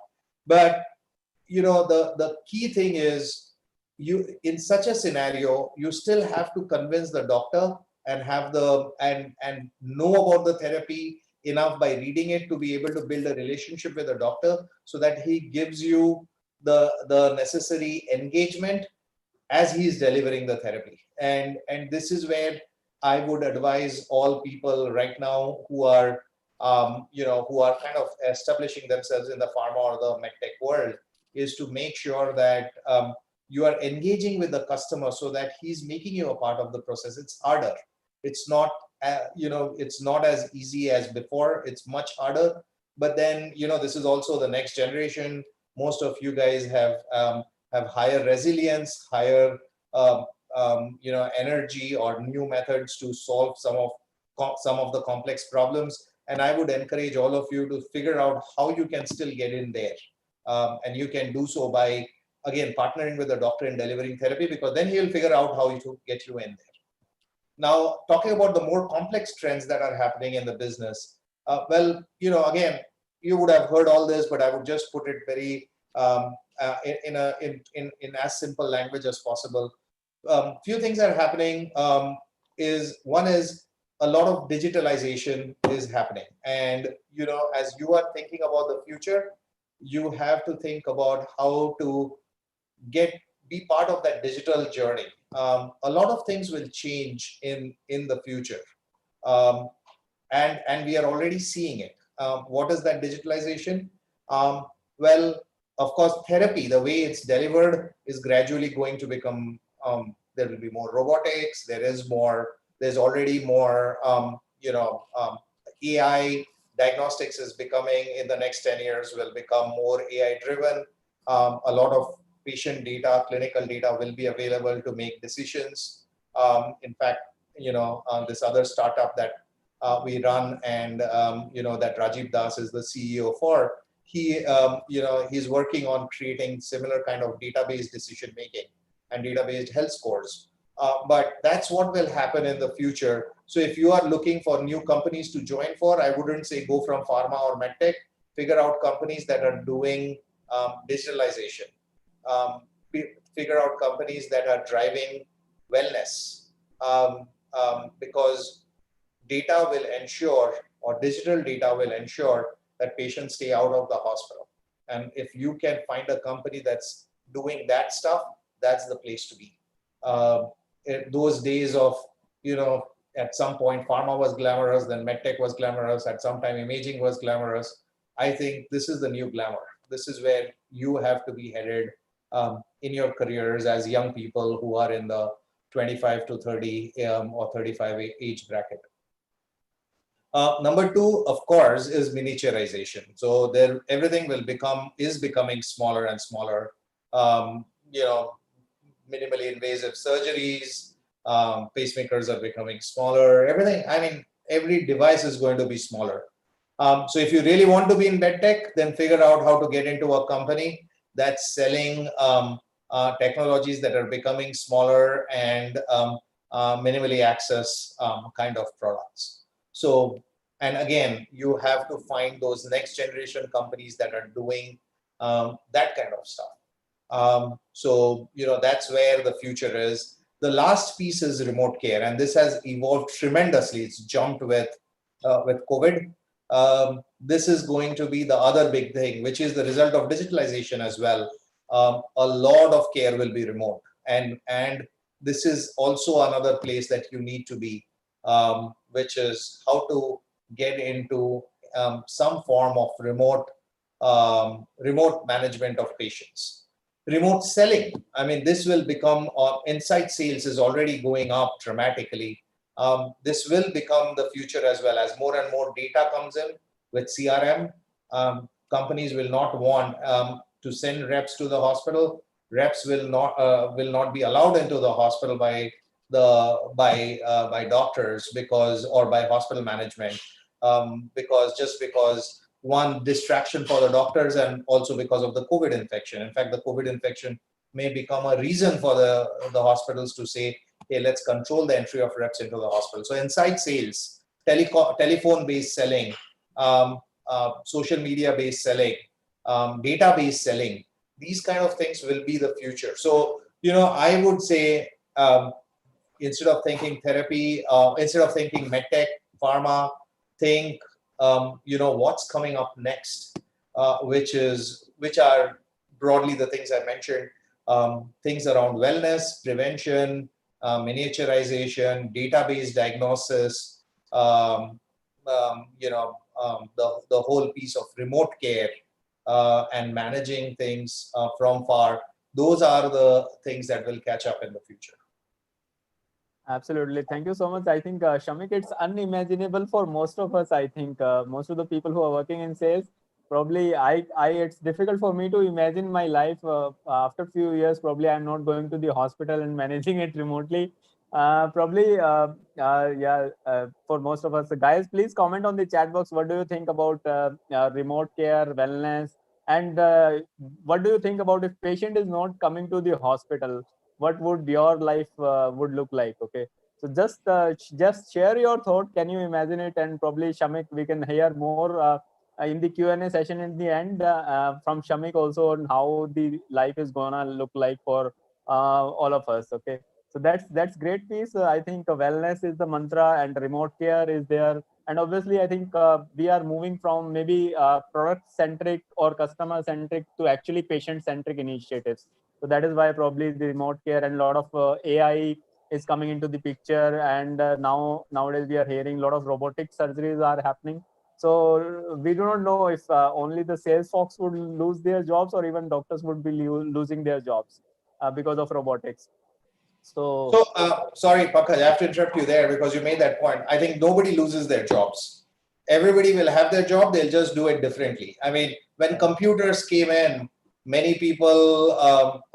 But the key thing is, in such a scenario, you still have to convince the doctor and and know about the therapy enough by reading it to be able to build a relationship with the doctor, so that he gives you the necessary engagement as he is delivering the therapy. And this is where I would advise all people right now who are kind of establishing themselves in the pharma or the medtech world, is to make sure that you are engaging with the customer so that he's making you a part of the process. It's harder. It's not, it's not as easy as before. It's much harder. But then, this is also the next generation. Most of you guys have higher resilience, higher, energy, or new methods to solve some of the complex problems. And I would encourage all of you to figure out how you can still get in there. And you can do so by, again, partnering with the doctor in delivering therapy, because then he'll figure out how to get you in there. Now, talking about the more complex trends that are happening in the business, again, you would have heard all this, but I would just put it very in as simple language as possible. Few things that are happening. One is a lot of digitalization is happening, and as you are thinking about the future, you have to think about how to be part of that digital journey. A lot of things will change in the future, and we are already seeing it. What is that digitalization? Well, of course, therapy, the way it's delivered, is gradually going to become. There will be more robotics. There's already more. AI diagnostics is becoming, in the next 10 years, will become more AI driven. A lot of patient data, clinical data will be available to make decisions. In fact, this other startup that we run, and that Rajiv Das is the CEO for, he's working on creating similar kind of database decision making and database health scores. But that's what will happen in the future. So if you are looking for new companies to join for, I wouldn't say go from pharma or medtech. Figure out companies that are doing digitalization. Figure out companies that are driving wellness, because data will ensure, or digital data will ensure, that patients stay out of the hospital. And if you can find a company that's doing that stuff, that's the place to be. Those days of, at some point pharma was glamorous, then medtech was glamorous, at some time imaging was glamorous. I think this is the new glamour. This is where you have to be headed. in your careers as young people who are in the 25 to 30 or 35 age bracket. Number two, of course, is miniaturization. So there, everything is becoming smaller and smaller. You know, minimally invasive surgeries, pacemakers are becoming smaller. Everything. I mean, every device is going to be smaller. So if you really want to be in medtech, then figure out how to get into a company that's selling technologies that are becoming smaller and minimally access kind of products. So, and again, you have to find those next generation companies that are doing that kind of stuff. So, you know, that's where the future is. The last piece is remote care, and this has evolved tremendously. It's jumped with COVID. This is going to be the other big thing, which is the result of digitalization as well. A lot of care will be remote, and this is also another place that you need to be, which is how to get into some form of remote management of patients. Remote selling, I mean, this will become, inside sales is already going up dramatically. This will become the future as well. As more and more data comes in with CRM. Companies will not want to send reps to the hospital. Reps will not be allowed into the hospital by doctors or by hospital management, because one, distraction for the doctors, and also because of the COVID infection. In fact, the COVID infection may become a reason for the hospitals to say, hey, let's control the entry of reps into the hospital. So inside sales, telephone-based selling, social media-based selling, data-based selling, these kind of things will be the future. So, you know, I would say, instead of thinking therapy, instead of thinking medtech, pharma, think, you know, what's coming up next, which are broadly the things I mentioned, things around wellness, prevention, miniaturization, database diagnosis, the whole piece of remote care and managing things from far. Those are the things that will catch up in the future. Absolutely. Thank you so much. I think, Shamik, it's unimaginable for most of us. I think most of the people who are working in sales, probably it's difficult for me to imagine my life after a few years. Probably I'm not going to the hospital and managing it remotely. For most of us. Guys, please comment on the chat box. What do you think about remote care, wellness? And what do you think about if patient is not coming to the hospital? What would your life would look like? Okay, so just share your thought. Can you imagine it? And probably Shamik, we can hear more in the Q&A session in the end from Shamik also on how the life is gonna look like for all of us. Okay, so that's great piece. I think wellness is the mantra and remote care is there. And obviously, I think we are moving from maybe product centric or customer centric to actually patient centric initiatives. So that is why probably the remote care and a lot of AI is coming into the picture. And nowadays we are hearing a lot of robotic surgeries are happening. So we do not know if only the sales folks would lose their jobs or even doctors would be losing their jobs because of robotics. So, sorry, Pankaj, I have to interrupt you there because you made that point. I think nobody loses their jobs. Everybody will have their job. They'll just do it differently. I mean, when computers came in, many people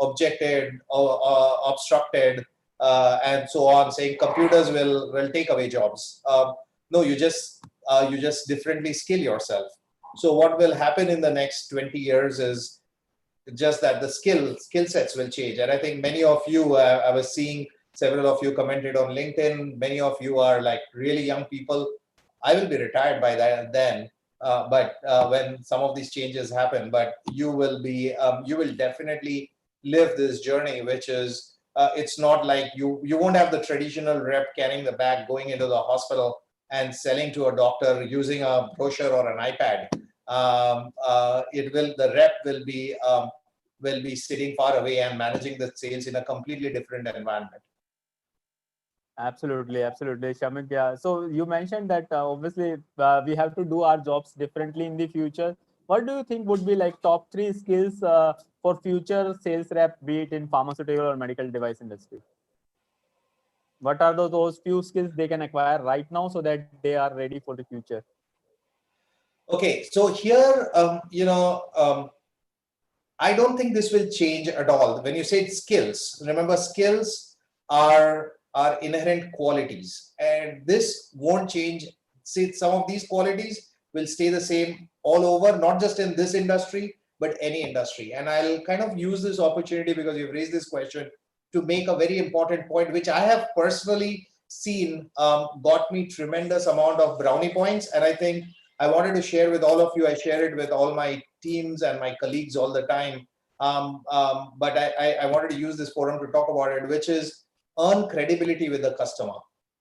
objected or obstructed and so on, saying computers will take away jobs. No, you just differently skill yourself. So what will happen in the next 20 years is just that the skill sets will change. And I think many of you, I was seeing several of you commented on LinkedIn. Many of you are like really young people. I will be retired by then. But when some of these changes happen, but you will definitely live this journey, which is, it's not like you won't have the traditional rep carrying the bag, going into the hospital and selling to a doctor using a brochure or an iPad. The rep will be sitting far away and managing the sales in a completely different environment. Absolutely, Shamik. Yeah. So you mentioned that obviously we have to do our jobs differently in the future. What do you think would be like top 3 skills for future sales rep, be it in pharmaceutical or medical device industry? What are those few skills they can acquire right now so that they are ready for the future? Okay, so here, I don't think this will change at all. When you say skills, remember skills are inherent qualities, and this won't change. See, some of these qualities will stay the same all over, not just in this industry, but any industry. And I'll kind of use this opportunity because you've raised this question to make a very important point, which I have personally seen got me tremendous amount of brownie points. And I think I wanted to share with all of you. I share it with all my teams and my colleagues all the time. But I wanted to use this forum to talk about it, which is earn credibility with the customer.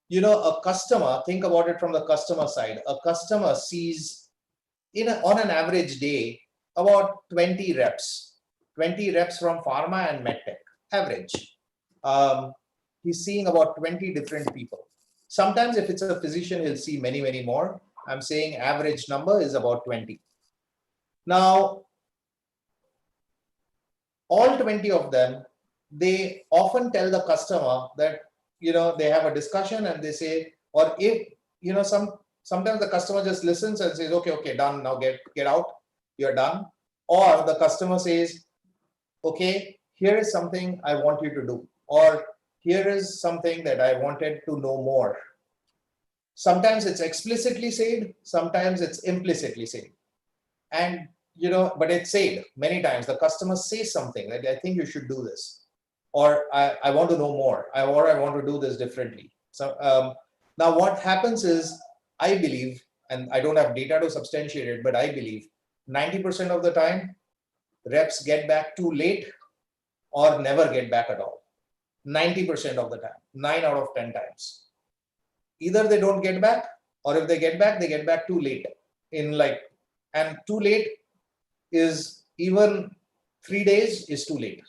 You know, a customer, think about it from the customer side. A customer sees on an average day about 20 reps from pharma and medtech, average. He's seeing about 20 different people. Sometimes if it's a physician, he'll see many, many more. I'm saying average number is about 20. Now, all 20 of them, they often tell the customer that, they have a discussion and they say, or if, sometimes the customer just listens and says, okay, done, now get out, you're done. Or the customer says, okay, here is something I want you to do, or here is something that I wanted to know more. Sometimes it's explicitly said, sometimes it's implicitly said. And, but it's said many times. The customer says something like, I think you should do this, or I want to know more, or I want to do this differently. So now what happens is, I believe, and I don't have data to substantiate it, but I believe 90% of the time, reps get back too late or never get back at all. 90% of the time, 9 out of 10 times. Either they don't get back, or if they get back too late. And too late is even 3 days is too late.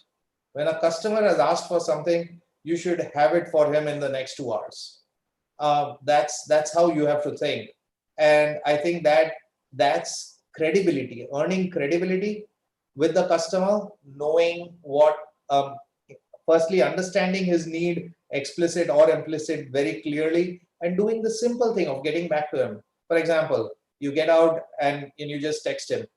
When a customer has asked for something, you should have it for him in the next 2 hours. That's how you have to think. And I think that's credibility, earning credibility with the customer, knowing what, firstly, understanding his need, explicit or implicit, very clearly, and doing the simple thing of getting back to him. For example, you get out and you just text him,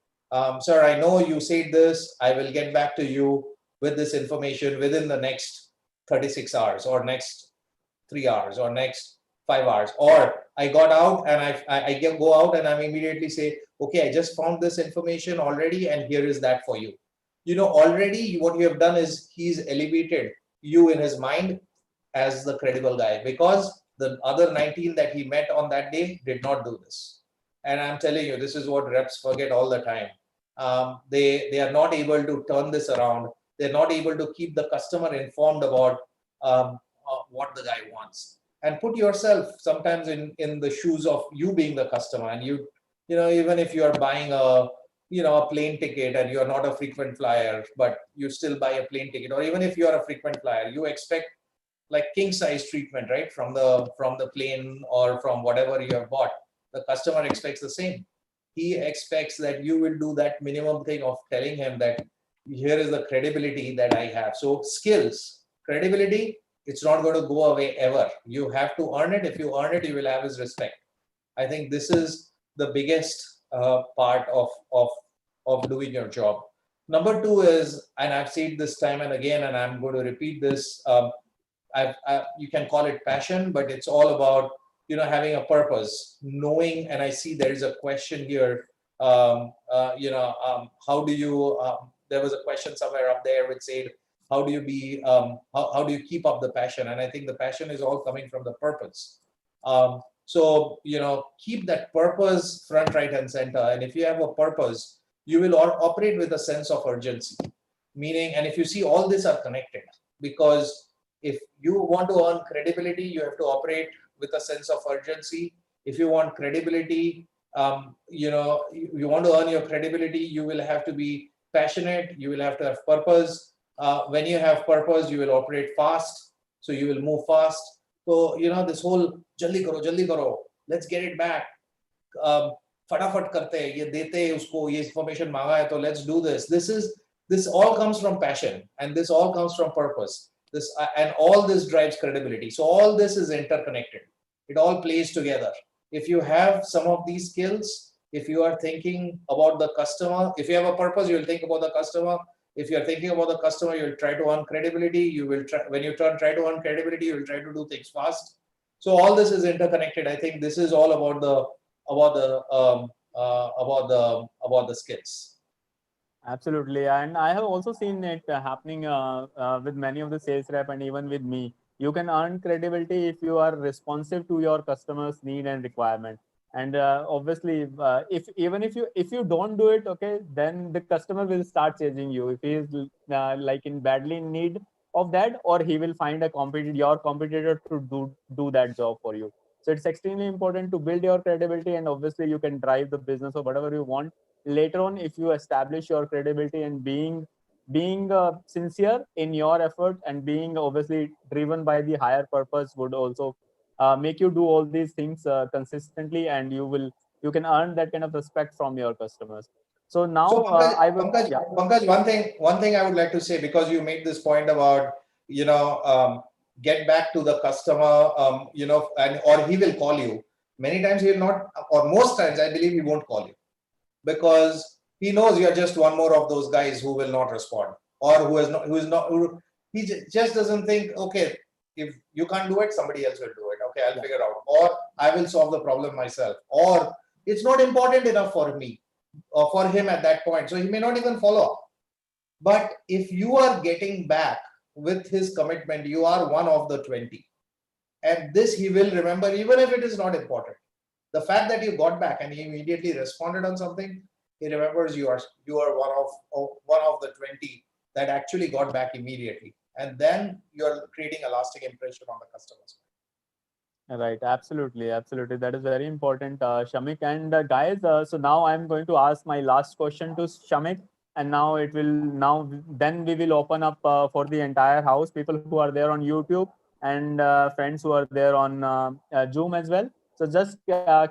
sir, I know you said this, I will get back to you with this information within the next 36 hours or next 3 hours or next 5 hours. Or I got out and I go out and I immediately say, okay, I just found this information already and here is that for you. Already what you have done is he's elevated you in his mind as the credible guy, because the other 19 that he met on that day did not do this. And I'm telling you, this is what reps forget all the time. They are not able to turn this around. They're not able to keep the customer informed about what the guy wants. And put yourself sometimes in the shoes of you being the customer. And even if you are buying a plane ticket and you're not a frequent flyer, but you still buy a plane ticket, or even if you are a frequent flyer, you expect like king size treatment, right? From the plane or from whatever you have bought. The customer expects the same. He expects that you will do that minimum thing of telling him that here is the credibility that I have. So skills, credibility, it's not going to go away ever. You have to earn it. If you earn it, you will have his respect. I think this is the biggest part of doing your job. Number 2 is, and I've said this time and again, and I'm going to repeat this, you can call it passion, but it's all about having a purpose, knowing. And I see there is a question here. How do you? There was a question somewhere up there which said, how do you be? How do you keep up the passion? And I think the passion is all coming from the purpose. So keep that purpose front, right, and center. And if you have a purpose, you will operate with a sense of urgency. Meaning, and if you see, all these are connected, because if you want to earn credibility, you have to operate with a sense of urgency. If you want credibility, you want to earn your credibility, you will have to be passionate. You will have to have purpose. When you have purpose, you will operate fast. So you will move fast. So, this whole jaldi karo, let's get it back. फटाफट करते हैं, ये देते हैं उसको, ये information मांगा है, तो let's do this. This this all comes from passion, and this all comes from purpose. This and all this drives credibility. So all this is interconnected. It all plays together. If you have some of these skills, if you are thinking about the customer, if you have a purpose, you will think about the customer. If you are thinking about the customer, you will try to earn credibility. You will try, when you try to earn credibility, you will try to do things fast. So all this is interconnected. I think this is all about the skills. Absolutely. And I have also seen it happening with many of the sales rep and even with me. You can earn credibility if you are responsive to your customers' need and requirement. And obviously, if you don't do it, okay, then the customer will start chasing you. If he is like in badly in need of that, or he will find a your competitor to do that job for you. So it's extremely important to build your credibility, and obviously you can drive the business or whatever you want later on if you establish your credibility and being sincere in your effort and being obviously driven by the higher purpose would also make you do all these things consistently, and you can earn that kind of respect from your customers. So So now Pankaj, I would, Pankaj, yeah. Pankaj, one thing I would like to say, because you made this point about, get back to the customer, and or he will call you. Many times he will not, or most times I believe he won't call you, because he knows you're just one more of those guys who will not respond, or just doesn't think, okay, if you can't do it, somebody else will do it. Okay, I'll figure out, or I will solve the problem myself, or it's not important enough for me or for him at that point. So he may not even follow up. But if you are getting back with his commitment, you are one of the 20. And this he will remember, even if it is not important. The fact that you got back and he immediately responded on something, he remembers you are one of the 20 that actually got back immediately. And then you're creating a lasting impression on the customers. Right, absolutely, absolutely. That is very important, Shamik. And guys, so now I'm going to ask my last question to Shamik, and then we will open up for the entire house, people who are there on YouTube and friends who are there on Zoom as well. So just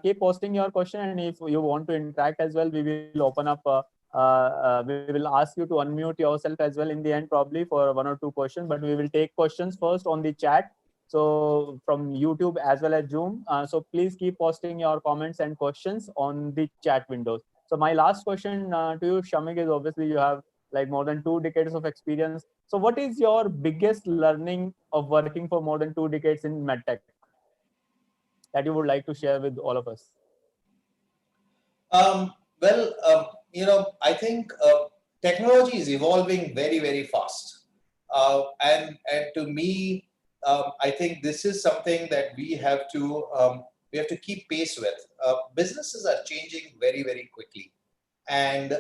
keep posting your question, and if you want to interact as well, we will open up. We will ask you to unmute yourself as well in the end, probably for one or two questions. But we will take questions first on the chat, so from YouTube as well as Zoom. So please keep posting your comments and questions on the chat windows. So my last question to you, Shamik, is obviously you have like more than 2 decades of experience. So what is your biggest learning of working for more than 2 decades in medtech that you would like to share with all of us? Well, I think technology is evolving very, very fast. And to me, I think this is something that we have to keep pace with. Businesses are changing very, very quickly, and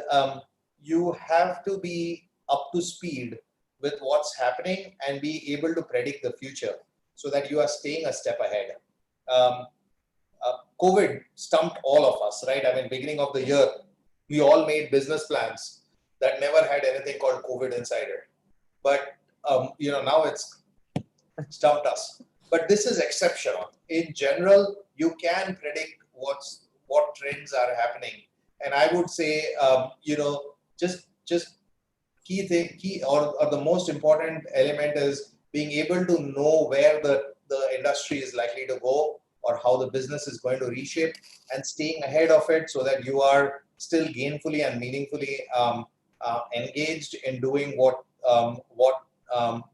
you have to be up to speed with what's happening and be able to predict the future so that you are staying a step ahead. Um, COVID stumped all of us, right? I mean, beginning of the year, we all made business plans that never had anything called COVID inside it. But now it's stumped us. But this is exceptional. In general, you can predict what trends are happening, and I would say, just key or the most important element is being able to know where the industry is likely to go, or how the business is going to reshape, and staying ahead of it so that you are still gainfully and meaningfully engaged in doing what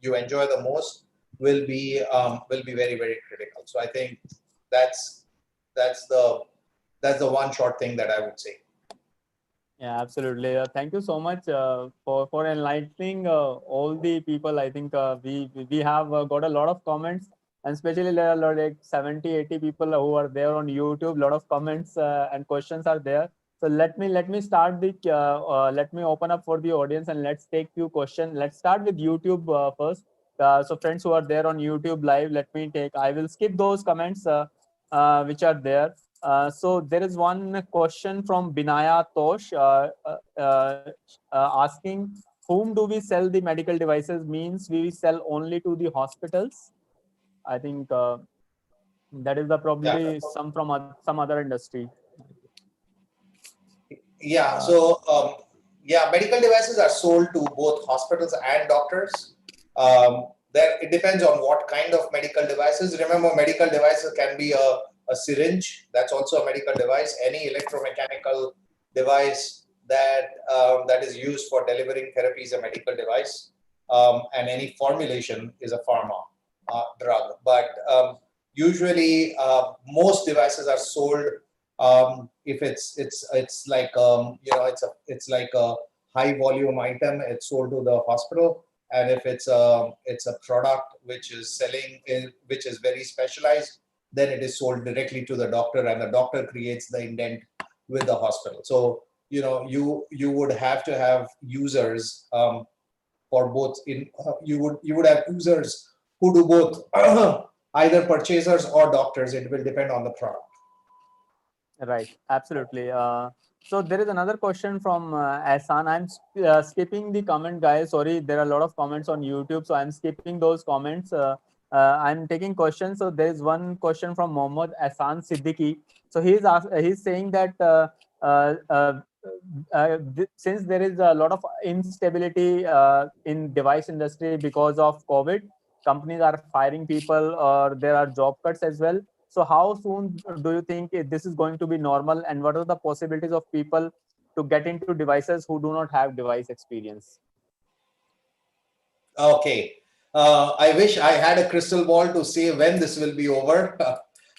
you enjoy the most will be very, very critical. So I think that's the one short thing that I would say. Yeah, absolutely. Thank you so much for enlightening all the people. I think we have got a lot of comments, and especially there are like 70, 80 people who are there on YouTube. A lot of comments and questions are there. So let me start let me open up for the audience, and let's take few questions. Let's start with YouTube first. So friends who are there on YouTube live, I will skip those comments which are there. So there is one question from Binaya Tosh asking, whom do we sell the medical devices? Means we sell only to the hospitals? I think that is the Yeah. probably some other industry. Yeah. So Yeah, medical devices are sold to both hospitals and doctors. It depends on what kind of medical devices. Remember, medical devices can be a syringe. That's also a medical device. Any electromechanical device that is used for delivering therapy is a medical device, and any formulation is a pharma drug. But usually, most devices are sold. If it's like it's like a high volume item, it's sold to the hospital. And if it's a product which is which is very specialized, then it is sold directly to the doctor, and the doctor creates the indent with the hospital. So you would have to have users for both. You would have users who do both, either purchasers or doctors. It will depend on the product. Right, absolutely. So there is another question from Ahsan. I'm skipping the comment, guys. Sorry, there are a lot of comments on YouTube, so I'm skipping those comments. I'm taking questions. So there is one question from Mohammad Ahsan Siddiqui. So he's saying that uh, uh, since there is a lot of instability in device industry because of COVID, companies are firing people or there are job cuts as well. So how soon do you think this is going to be normal, and what are the possibilities of people to get into devices who do not have device experience? Okay. I wish I had a crystal ball to say when this will be over.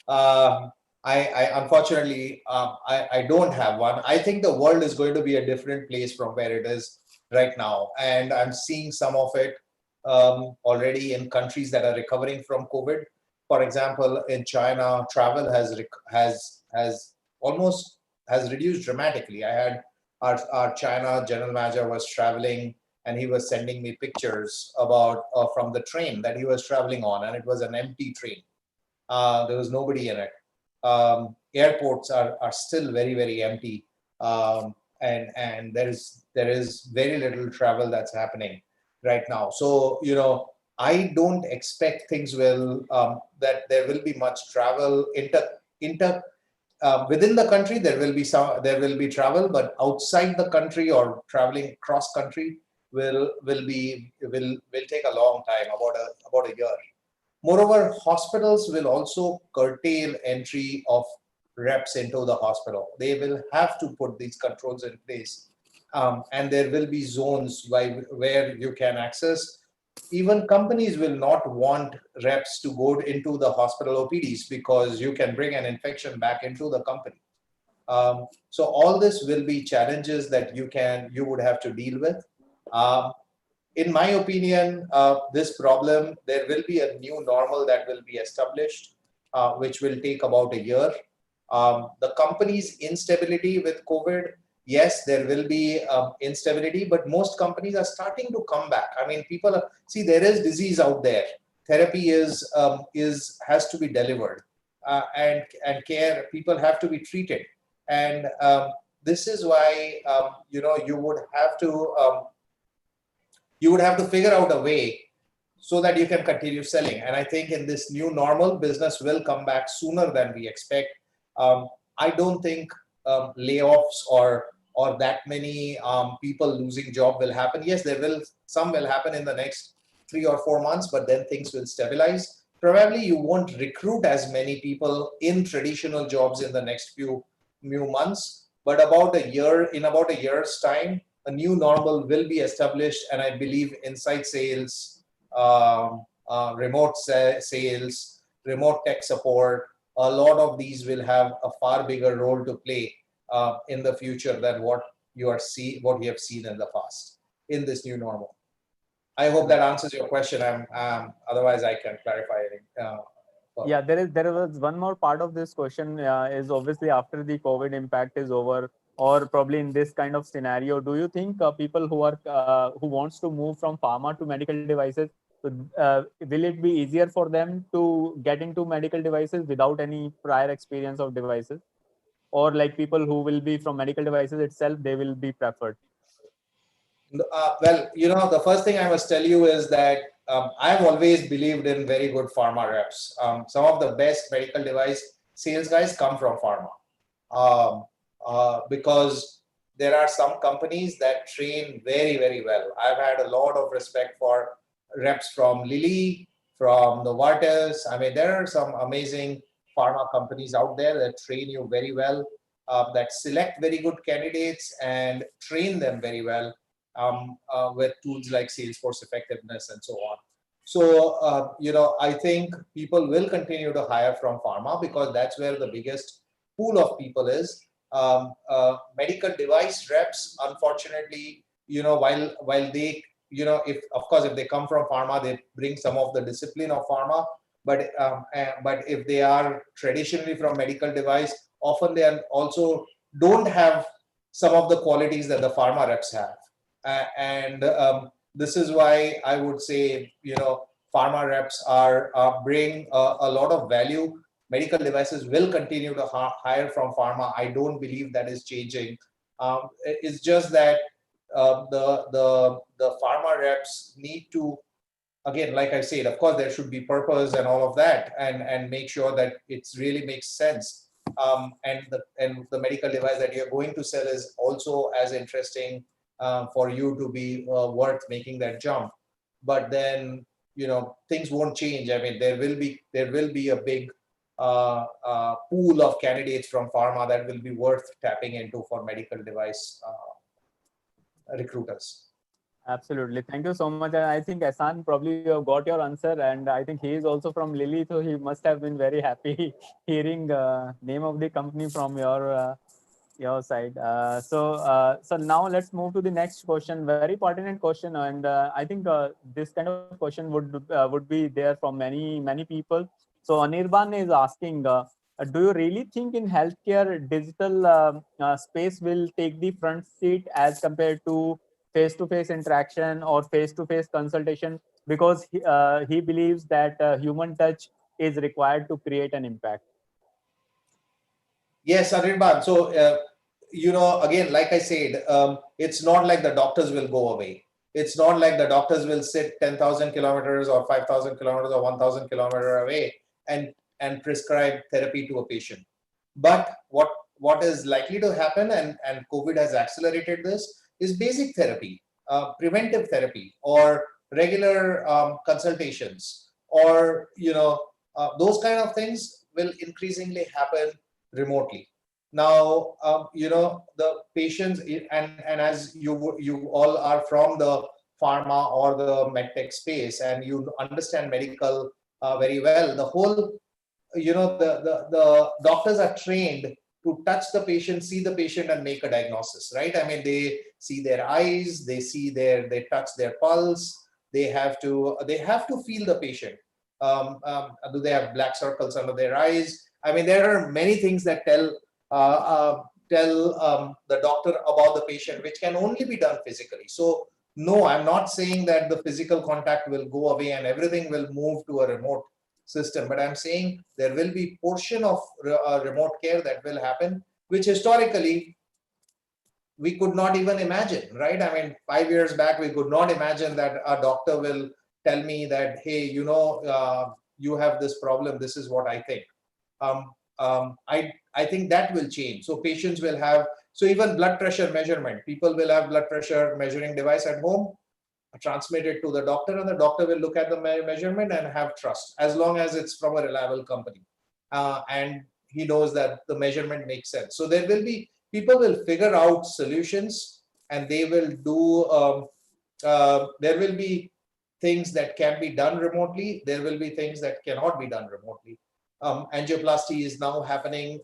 I unfortunately, I don't have one. I think the world is going to be a different place from where it is right now. And I'm seeing some of it already in countries that are recovering from COVID. For example, in China, travel has almost has reduced dramatically. I had our China general manager was traveling, and he was sending me pictures about from the train that he was traveling on, and it was an empty train. There was nobody in it. Airports are still very, very empty, and there is very little travel that's happening right now. So I don't expect things will that there will be much travel inter within the country. There will be travel, but outside the country or traveling cross country will take a long time, about a year. Moreover, hospitals will also curtail entry of reps into the hospital. They will have to put these controls in place, and there will be zones where you can access. Even companies will not want reps to go into the hospital OPDs because you can bring an infection back into the company. So all this will be challenges that you would have to deal with. Um, in my opinion, this problem, there will be a new normal that will be established, which will take about a year. The company's instability with COVID, yes, there will be instability, but most companies are starting to come back. I mean, there is disease out there. Therapy has to be delivered, and care. People have to be treated, and this is why you would have to figure out a way so that you can continue selling. And I think in this new normal, business will come back sooner than we expect. I don't think layoffs or that many people losing job will happen. Yes, some will happen in the next 3 or 4 months, but then things will stabilize. Probably you won't recruit as many people in traditional jobs in the next few months, but in about a year's time, a new normal will be established, and I believe inside sales, remote sales, remote tech support, a lot of these will have a far bigger role to play in the future than what you have seen in the past in this new normal. I hope that answers your question. Otherwise, I can clarify it. Yeah, there was one more part of this question, is obviously after the COVID impact is over, or probably in this kind of scenario, do you think people who wants to move from pharma to medical devices, so, will it be easier for them to get into medical devices without any prior experience of devices, or like people who will be from medical devices itself, they will be preferred? Well, the first thing I must tell you is that I've always believed in very good pharma reps. Some of the best medical device sales guys come from pharma, because there are some companies that train very, very well. I've had a lot of respect for reps from Lilly, from Novartis. I mean, there are some amazing pharma companies out there that train you very well, that select very good candidates and train them very well, with tools like Salesforce effectiveness and so on. So, I think people will continue to hire from pharma because that's where the biggest pool of people is. Medical device reps, unfortunately, while they, if of course if they come from pharma, they bring some of the discipline of pharma. But if they are traditionally from medical device, often they are also don't have some of the qualities that the pharma reps have. And This is why I would say, pharma reps are bring a lot of value. Medical devices will continue to hire from pharma. I don't believe that is changing. It's just that the pharma reps need to, again, like I said, of course there should be purpose and all of that, and make sure that it really makes sense. And the medical device that you're going to sell is also as interesting for you to be worth making that jump. But then, things won't change. I mean, there will be a big pool of candidates from pharma that will be worth tapping into for medical device recruiters. Absolutely. Thank you so much. And I think Asan, probably you have got your answer, and I think he is also from Lilly, so he must have been very happy hearing name of the company from your side. So now let's move to the next question. Very pertinent question, and I think this kind of question would be there from many people. So Anirban is asking, do you really think in healthcare digital space will take the front seat as compared to face-to-face interaction or face-to-face consultation? Because he believes that human touch is required to create an impact. Yes, Anirban. So, again, like I said, it's not like the doctors will go away. It's not like the doctors will sit 10,000 kilometers or 5,000 kilometers or 1,000 kilometers away and prescribe therapy to a patient. But what is likely to happen, and COVID has accelerated this, is basic therapy, preventive therapy, or regular consultations, or those kind of things will increasingly happen remotely. Now, the patients, and as you all are from the pharma or the medtech space, and you understand medical very well, the whole, the doctors are trained to touch the patient, see the patient, and make a diagnosis, right? I mean, they see their eyes, they touch their pulse, they have to feel the patient. Do they have black circles under their eyes? I mean, there are many things that tell the doctor about the patient, which can only be done physically. So no, I'm not saying that the physical contact will go away and everything will move to a remote system, but I'm saying there will be portion of remote care that will happen, which historically we could not even imagine, right? I mean, 5 years back, we could not imagine that a doctor will tell me that, hey, you have this problem, this is what I think. I think that will change. So patients will have, so even blood pressure measurement, people will have blood pressure measuring device at home, transmit it to the doctor, and the doctor will look at the measurement and have trust, as long as it's from a reliable company. And he knows that the measurement makes sense. So there will be, people will figure out solutions, and they will do, there will be things that can be done remotely. There will be things that cannot be done remotely. Angioplasty is now happening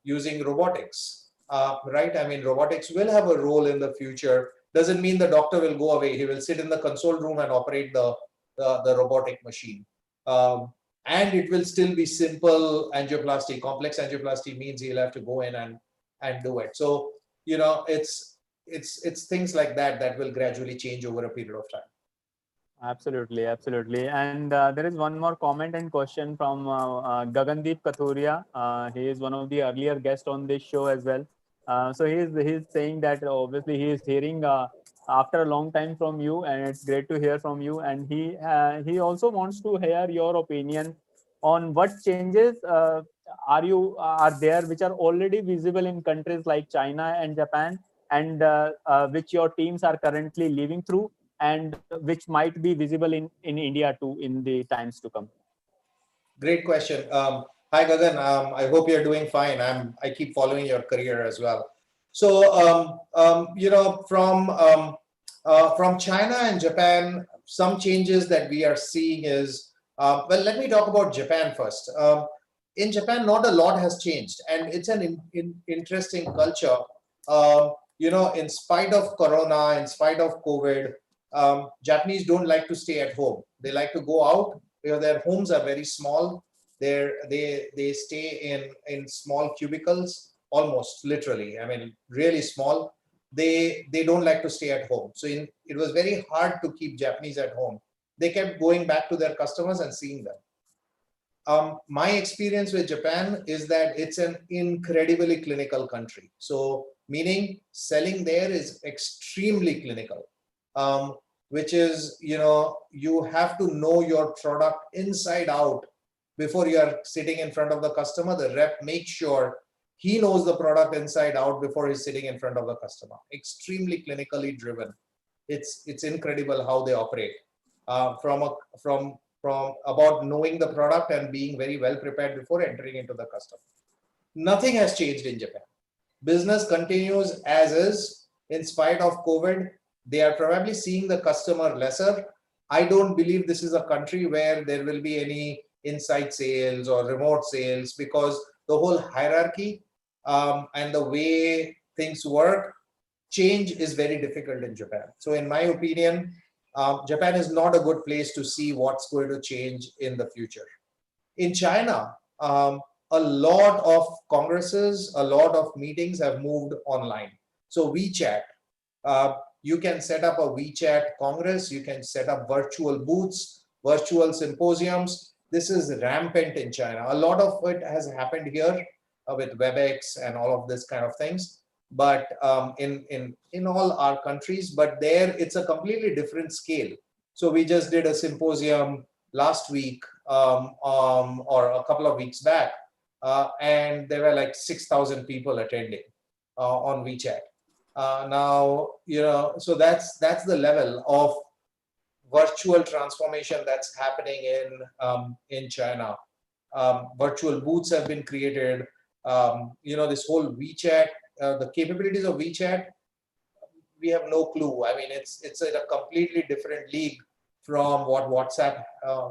using robotics, right? I mean, robotics will have a role in the future. Doesn't mean the doctor will go away. He will sit in the console room and operate the robotic machine. And it will still be simple angioplasty. Complex angioplasty means he'll have to go in and do it. So, it's things like that will gradually change over a period of time. Absolutely, absolutely. And there is one more comment and question from Gagandeep Kathuria. He is one of the earlier guests on this show as well. So he's saying that obviously he is hearing after a long time from you, and it's great to hear from you. And he also wants to hear your opinion on what changes are there which are already visible in countries like China and Japan, and which your teams are currently living through, and which might be visible in India too in the times to come? Great question. Hi, Gagan. I hope you're doing fine. I keep following your career as well. So, from China and Japan, some changes that we are seeing is, well, let me talk about Japan first. In Japan, not a lot has changed, and it's an interesting culture. In spite of Corona, in spite of COVID, Japanese don't like to stay at home. They like to go out. Their homes are very small. They stay in small cubicles, almost literally. I mean, really small. They don't like to stay at home. So it was very hard to keep Japanese at home. They kept going back to their customers and seeing them. My experience with Japan is that it's an incredibly clinical country. So meaning selling there is extremely clinical, which is, you have to know your product inside out before you are sitting in front of the customer. The rep makes sure he knows the product inside out before he's sitting in front of the customer. Extremely clinically driven. It's incredible how they operate. From about knowing the product and being very well prepared before entering into the customer. Nothing has changed in Japan. Business continues as is in spite of COVID. They are probably seeing the customer lesser. I don't believe this is a country where there will be any inside sales or remote sales, because the whole hierarchy and the way things work, change is very difficult in Japan. So in my opinion, Japan is not a good place to see what's going to change in the future. In China, a lot of congresses, a lot of meetings have moved online. So WeChat, you can set up a WeChat Congress, you can set up virtual booths, virtual symposiums. This is rampant in China. A lot of it has happened here with WebEx and all of this kind of things, but in all our countries, but there it's a completely different scale. So we just did a symposium last week or a couple of weeks back, and there were like 6,000 people attending on WeChat. Now, so that's the level of virtual transformation that's happening in China. Virtual booths have been created. This whole WeChat, the capabilities of WeChat, we have no clue. I mean, it's in a completely different league from what WhatsApp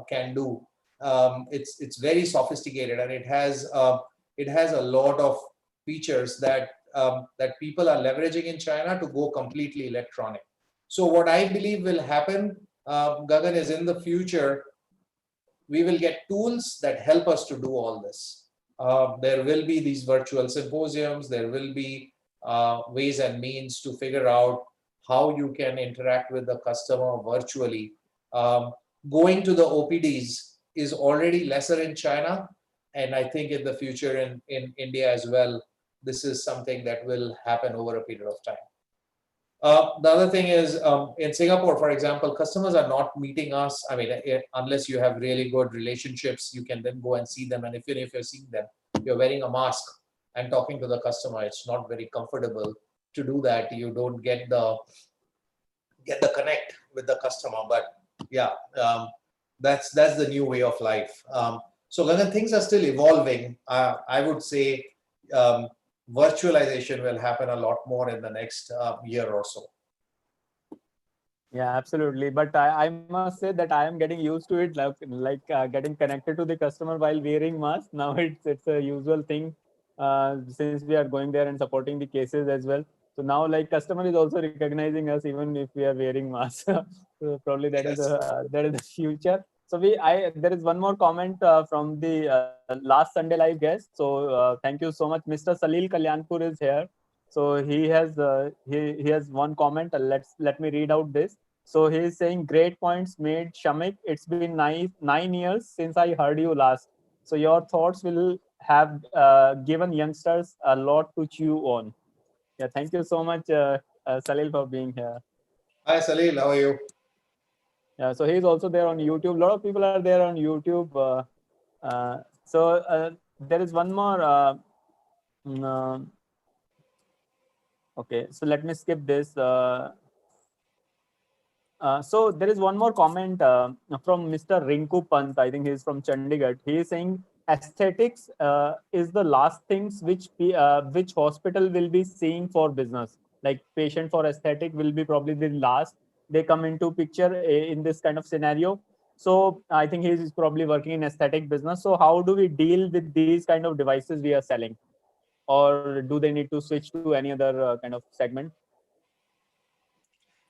can do. It's very sophisticated, and it has a lot of features that people are leveraging in China to go completely electronic. So what I believe will happen, Gagan, is in the future, we will get tools that help us to do all this. There will be these virtual symposiums. There will be ways and means to figure out how you can interact with the customer virtually. Going to the OPDs is already lesser in China, and I think in the future in India as well, this is something that will happen over a period of time. The other thing is, in Singapore, for example, customers are not meeting us. I mean, unless you have really good relationships, you can then go and see them. And if you're seeing them, you're wearing a mask and talking to the customer. It's not very comfortable to do that. You don't get the connect with the customer. But yeah, that's the new way of life. So Gagan, things are still evolving. I would say virtualization will happen a lot more in the next year or so. Yeah, absolutely. But I must say that I am getting used to it, like getting connected to the customer while wearing mask. Now it's a usual thing since we are going there and supporting the cases as well. So now, like, customer is also recognizing us even if we are wearing masks. So probably that is the future. So there is one more comment from the last Sunday live guest. So thank you so much, Mr. Salil Kalyanpur is here. So he has he has one comment. Let me read out this. So he is saying, great points made, Shamik. It's been 9 years since I heard you last. So your thoughts will have given youngsters a lot to chew on. Yeah, thank you so much, Salil, for being here. Hi, Salil. How are you? Yeah, so he's also there on YouTube. A lot of people are there on YouTube. So there is one more. Mm, Okay, so let me skip this. So there is one more comment from Mr. Rinku Pant. I think he's from Chandigarh. He is saying aesthetics is the last things which hospital will be seeing for business. Like patient for aesthetic will be probably the last they come into picture in this kind of scenario. So I think he is probably working in aesthetic business. So how do we deal with these kind of devices we are selling, or do they need to switch to any other kind of segment?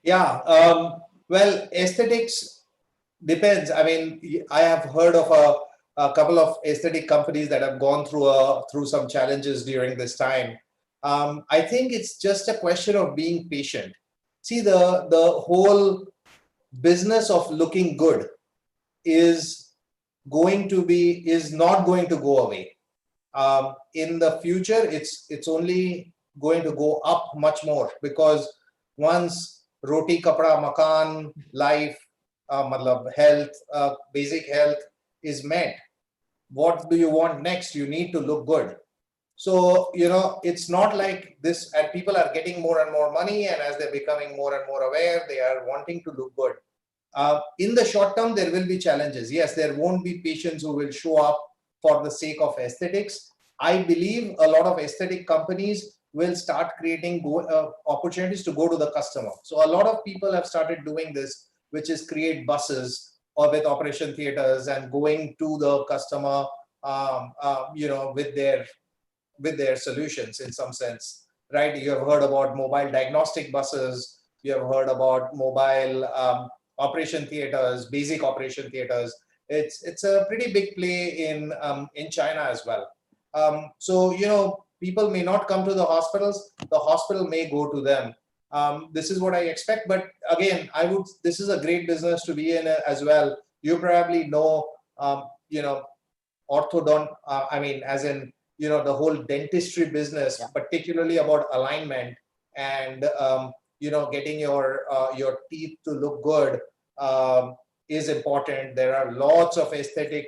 Yeah. Well, aesthetics depends. I mean, I have heard of a couple of aesthetic companies that have gone through some challenges during this time. I think it's just a question of being patient. See, the whole business of looking good is is not going to go away. In the future, it's only going to go up much more, because once roti kapda makan life, matlab health, basic health is met, what do you want next? You need to look good. So, it's not like this, and people are getting more and more money, and as they're becoming more and more aware, they are wanting to look good. In the short term, there will be challenges. Yes, there won't be patients who will show up for the sake of aesthetics. I believe a lot of aesthetic companies will start creating opportunities to go to the customer. So a lot of people have started doing this, which is create buses or with operation theaters and going to the customer, with their solutions in some sense, right? You have heard about mobile diagnostic buses. You have heard about mobile operation theaters, basic operation theaters. It's a pretty big play in China as well. So people may not come to the hospitals. The hospital may go to them. This is what I expect. But again, this is a great business to be in as well. You probably know, orthodont. I mean, as in the whole dentistry business, Yeah. particularly about alignment and getting your teeth to look good, is important. There are lots of aesthetic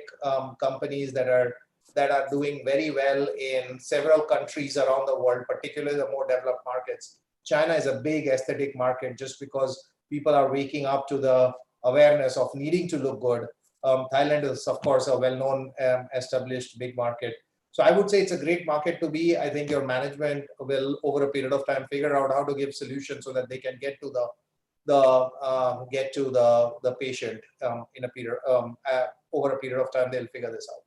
companies that are doing very well in several countries around the world, particularly the more developed markets. China is a big aesthetic market just because people are waking up to the awareness of needing to look good. Thailand is, of course, a well-known, established big market. So I would say it's a great market to be. I think your management will, over a period of time, figure out how to give solutions so that they can get to the patient in a period over a period of time. They'll figure this out.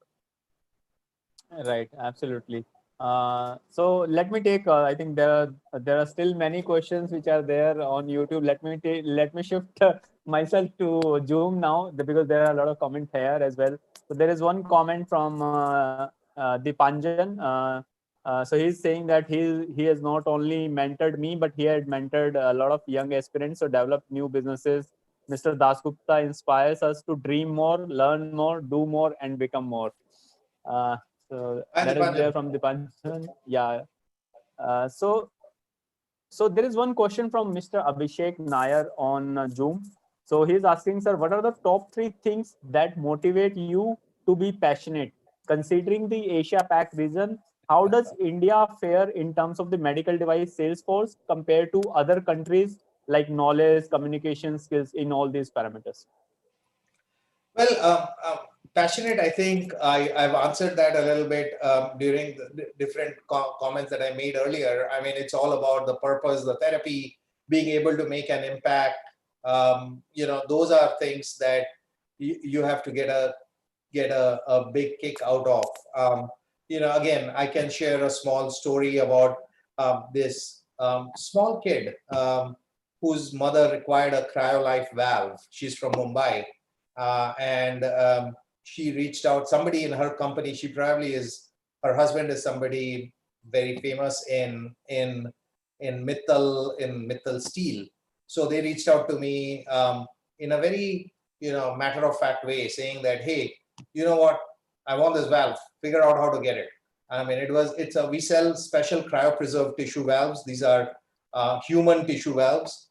Right, absolutely. So let me take. I think there are still many questions which are there on YouTube. Let me shift myself to Zoom now because there are a lot of comments here as well. So there is one comment from Dipanjan. So he's saying that he has not only mentored me, but he had mentored a lot of young aspirants to develop new businesses. Mr. Dasgupta inspires us to dream more, learn more, do more, and become more. Uh, so Hi, that is there Dipanjan. from Dipanjan. Yeah. So there is one question from Mr. Abhishek Nair on Zoom. So he's asking, sir, what are the top three things that motivate you to be passionate? Considering the Asia Pac region, how does India fare in terms of the medical device sales force compared to other countries like knowledge, communication skills in all these parameters? Well, passionate, I think I've answered that a little bit during the different comments that I made earlier. I mean, it's all about the purpose, the therapy, being able to make an impact. Those are things that you have to get a big kick out of. Again, I can share a small story about this small kid whose mother required a cryolife valve. She's from Mumbai, and she reached out. Somebody in her company. She probably is. Her husband is somebody very famous in Mittal Steel. So they reached out to me in a very matter of fact way, saying that, hey, you know what, I want this valve, figure out how to get it. I mean, we sell special cryopreserved tissue valves. These are human tissue valves,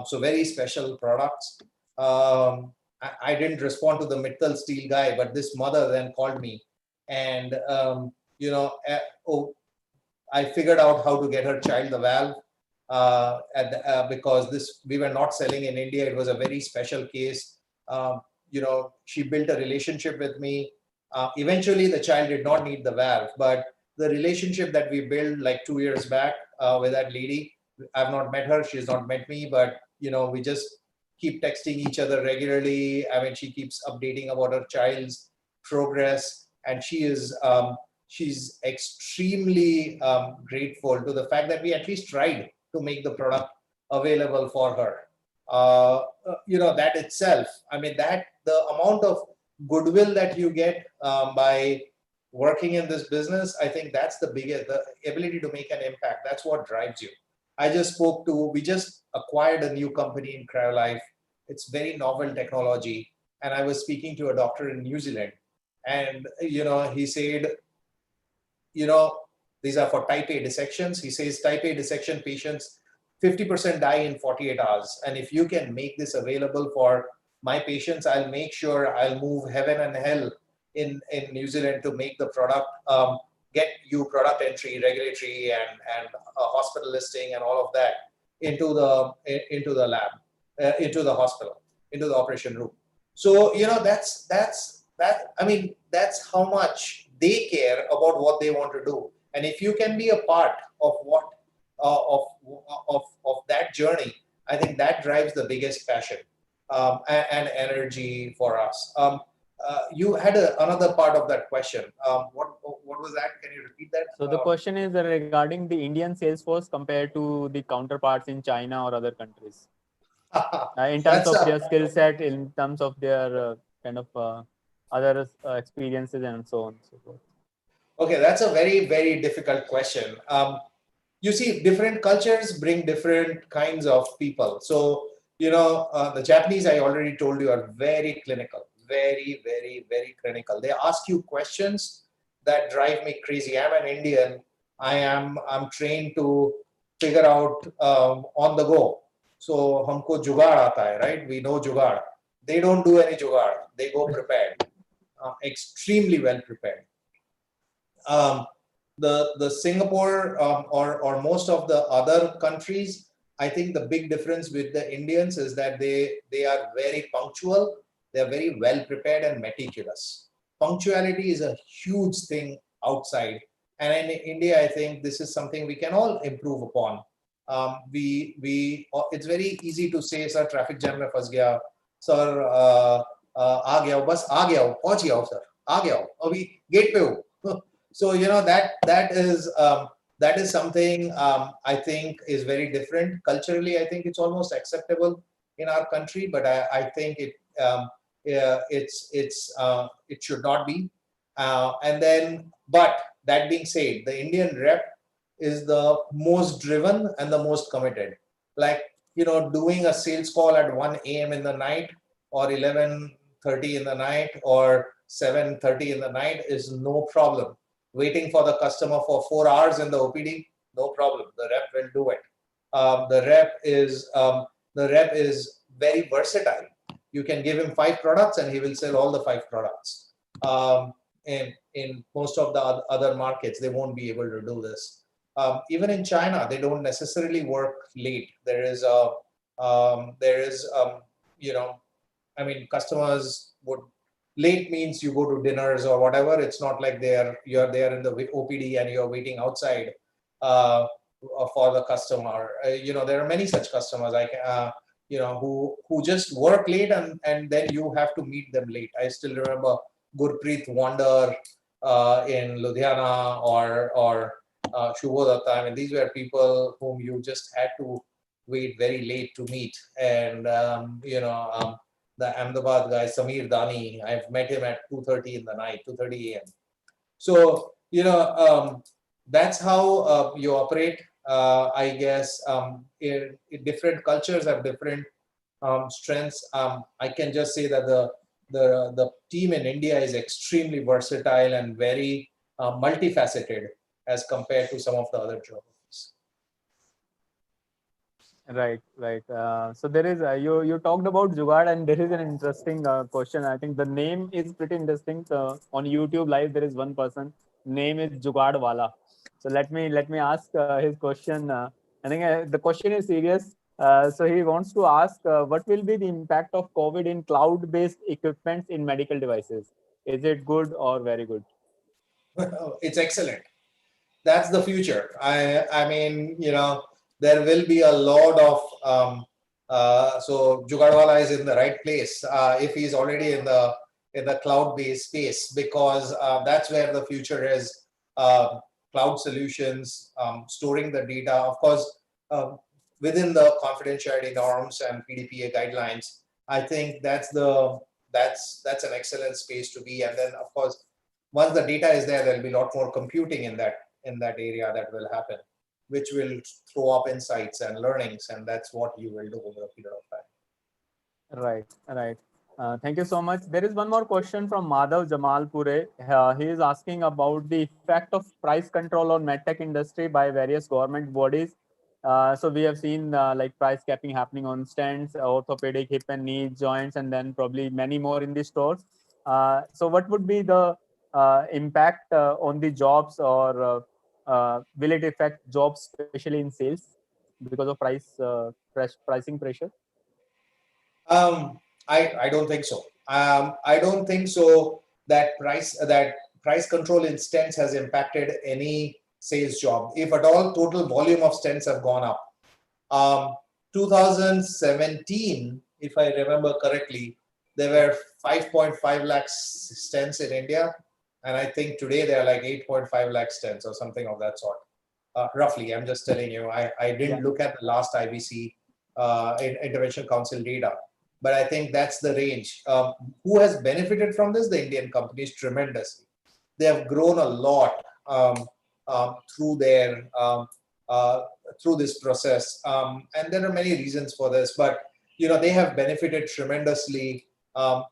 so very special products. I didn't respond to the Mittal Steel guy, but this mother then called me, and I figured out how to get her child the valve. because we were not selling in India. It was a very special case. She built a relationship with me. Eventually, the child did not need the valve, but the relationship that we built like 2 years back with that lady, I've not met her. She's not met me, but we just keep texting each other regularly. I mean, she keeps updating about her child's progress, and she's extremely grateful to the fact that we at least tried to make the product available for her. That itself, I mean, that the amount of goodwill that you get by working in this business, I think that's the biggest, the ability to make an impact. That's what drives you. We just acquired a new company in CryoLife. It's very novel technology. And I was speaking to a doctor in New Zealand, and, he said, these are for type A dissections. He says type A dissection patients, 50% die in 48 hours. And if you can make this available for my patients, I'll make sure I'll move heaven and hell in New Zealand to make the product, get you product entry, regulatory, and hospital listing and all of that into the lab, into the hospital, into the operation room. So, that's how much they care about what they want to do. And if you can be a part of what of that journey, I think that drives the biggest passion and energy for us. You had another part of that question. What was that? Can you repeat that? So the question is regarding the Indian sales force compared to the counterparts in China or other countries. In terms of their skill set, in terms of their kind of other experiences and so on and so forth. Okay, that's a very, very difficult question. You see, different cultures bring different kinds of people. So, the Japanese, I already told you, are very clinical, very, very, very clinical. They ask you questions that drive me crazy. I'm an Indian. I'm trained to figure out on the go. So, humko jugaad aata hai, right? We know jugaad. They don't do any jugaad. They go prepared, extremely well prepared. The Singapore or most of the other countries, I think the big difference with the Indians is that they are very punctual. They're very well prepared and meticulous. Punctuality is a huge thing outside, and in India, I think this is something we can all improve upon. It's very easy to say, sir, traffic jam mein fas gaya, sir, aa gaya, bas aa gaya, pahunch gaya sir, aa gaya, abhi gate pe ho. So, that is something I think is very different. Culturally, I think it's almost acceptable in our country, but I think it should not be. But that being said, the Indian rep is the most driven and the most committed. Like, doing a sales call at 1 a.m. in the night or 11:30 in the night or 7:30 in the night is no problem. Waiting for the customer for 4 hours in the OPD, no problem. The rep will do it. The rep is very versatile. You can give him 5 products and he will sell all the 5 products. In most of the other markets, they won't be able to do this. Even in China, they don't necessarily work late. Customers would. Late means you go to dinners or whatever. It's not like you're there in the OPD and you're waiting outside for the customer. There are many such customers who just work late and then you have to meet them late. I still remember Gurpreet Wander in Ludhiana or Shubhodatta. I mean, these were people whom you just had to wait very late to meet. And the Ahmedabad guy, Samir Dani, I've met him at 2:30 in the night, 2:30 a.m. So, that's how you operate. I guess in different cultures have different strengths. I can just say that the team in India is extremely versatile and very multifaceted as compared to some of the other geographies. Right. So there is you talked about Jugaad, and there is an interesting question. I think the name is pretty interesting. On YouTube Live, there is one person name is Jugaad Wala. So let me ask his question. I think the question is serious. So he wants to ask, what will be the impact of COVID in cloud-based equipment in medical devices? Is it good or very good? It's excellent. That's the future. I mean, there will be a lot of so Jugadwala is in the right place if he's already in the cloud-based space, because that's where the future is. Cloud solutions, storing the data, of course, um, within the confidentiality norms and PDPA guidelines. I think that's an excellent space to be. And then, of course, once the data is there, there'll be a lot more computing in that area that will happen, which will throw up insights and learnings, and that's what you will do over a period of time. Right, right. Thank you so much. There is one more question from Madhav Jamalpure. He is asking about the effect of price control on medtech industry by various government bodies. So we have seen like price capping happening on stents, orthopedic, hip and knee joints, and then probably many more in the stores. So what would be the impact on the jobs, or will it affect jobs, especially in sales, because of pricing pressure? Um, I don't think so. I don't think so that price control in stents has impacted any sales job. If at all, total volume of stents have gone up. Um, 2017, if I remember correctly, there were 5.5 lakhs stents in India, and I think today there are like 8.5 lakh stents or something of that sort. Roughly, I'm just telling you. I Yeah. didn't look at the last IBC Intervention Council data, but I think that's the range. Who has benefited from this? The Indian companies tremendously. They have grown a lot through their uh, through this process, and there are many reasons for this. But they have benefited tremendously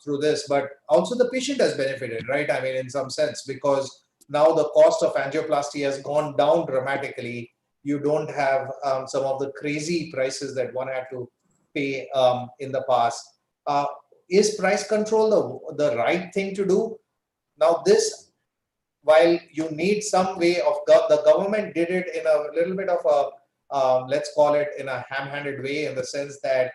through this. But also the patient has benefited, right? I mean, in some sense, because now the cost of angioplasty has gone down dramatically. You don't have some of the crazy prices that one had to pay in the past. Uh, is price control the right thing to do? Now, this, while you need some way of the government did it in a little bit of a let's call it in a ham-handed way, in the sense that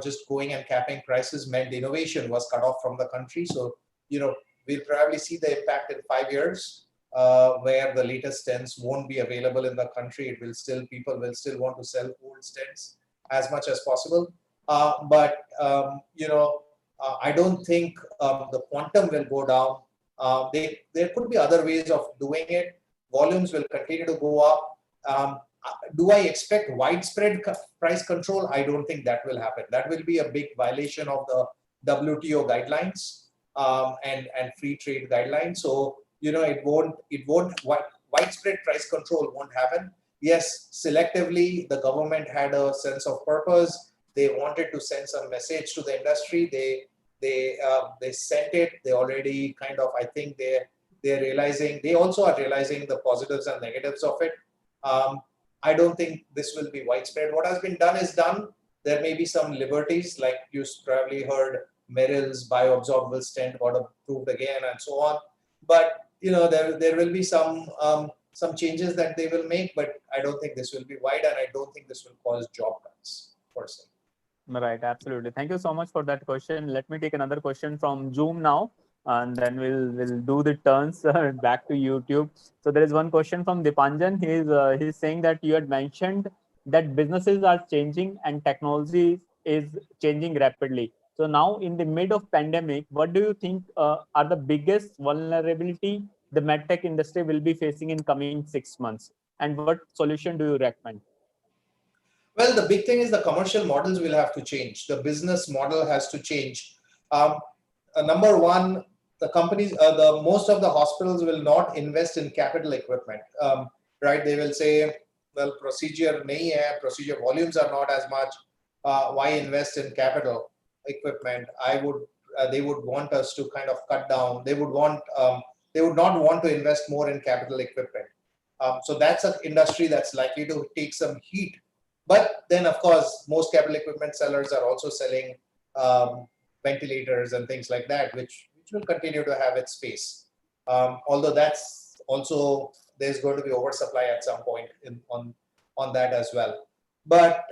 just going and capping prices meant innovation was cut off from the country. So we'll probably see the impact in 5 years, where the latest stents won't be available in the country. It will still People will still want to sell old stents as much as possible. But I don't think the quantum will go down. There could be other ways of doing it. Volumes will continue to go up. Do I expect widespread price control? I don't think that will happen. That will be a big violation of the WTO guidelines and free trade guidelines. So widespread price control won't happen. Yes, selectively, the government had a sense of purpose. They wanted to send some message to the industry. They sent it. They already kind of, I think they also are realizing the positives and negatives of it. I don't think this will be widespread. What has been done is done. There may be some liberties, like you probably heard Merrill's bioabsorbable stent got approved again and so on. But there will be some changes that they will make, but I don't think this will be wide, and I don't think this will cause job cuts per se. Right, absolutely. Thank you so much for that question. Let me take another question from Zoom now, and then we'll do the turns back to YouTube. So there is one question from Dipanjan. He's saying that you had mentioned that businesses are changing and technology is changing rapidly. So now in the mid of pandemic, what do you think are the biggest vulnerability the medtech industry will be facing in coming 6 months, and what solution do you recommend? Well, the big thing is the commercial models will have to change. The business model has to change. Um, Number one, the companies, the most of the hospitals will not invest in capital equipment. Right? They will say, well, procedure nahi hai, procedure volumes are not as much. Why invest in capital equipment? They would want us to kind of cut down. They would not want to invest more in capital equipment. So that's an industry that's likely to take some heat. But then, of course, most capital equipment sellers are also selling ventilators and things like that, which will continue to have its space. Although that's also, there's going to be oversupply at some point on that as well. But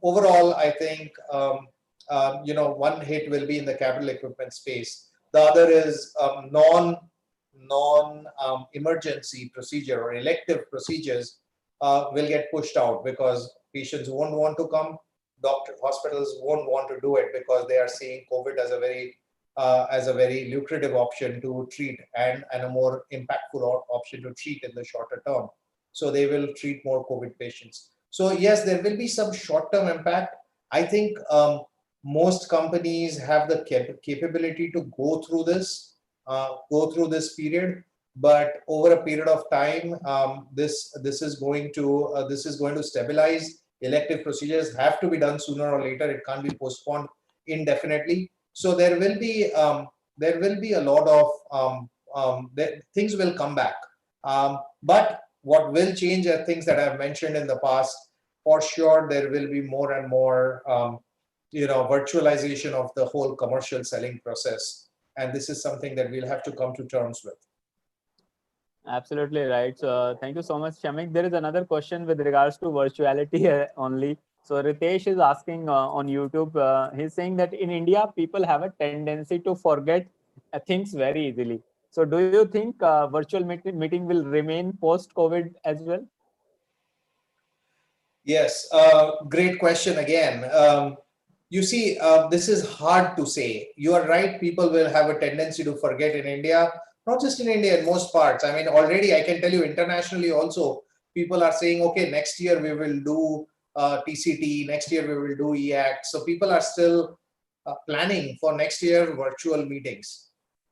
overall, I think one hit will be in the capital equipment space. The other is non emergency procedure or elective procedures will get pushed out because patients won't want to come. Hospitals won't want to do it because they are seeing COVID as a very lucrative option to treat and a more impactful option to treat in the shorter term. So they will treat more COVID patients. So yes, there will be some short-term impact. I think most companies have the capability to go through this period, but over a period of time, this is going to stabilize. Elective procedures have to be done sooner or later. It can't be postponed indefinitely. So there will be a lot of things will come back. But what will change are things that I've mentioned in the past. For sure, there will be more and more virtualization of the whole commercial selling process, and this is something that we'll have to come to terms with. Absolutely right. So thank you so much, Shamik. There is another question with regards to virtuality only. So Ritesh is asking on YouTube, he's saying that in India, people have a tendency to forget things very easily. So do you think virtual meeting will remain post-COVID as well? Yes, great question again. You see, this is hard to say. You are right, people will have a tendency to forget in India, not just in India, in most parts. I mean, already I can tell you internationally also, people are saying, okay, next year we will do TCT, next year we will do EACT. So people are still planning for next year virtual meetings.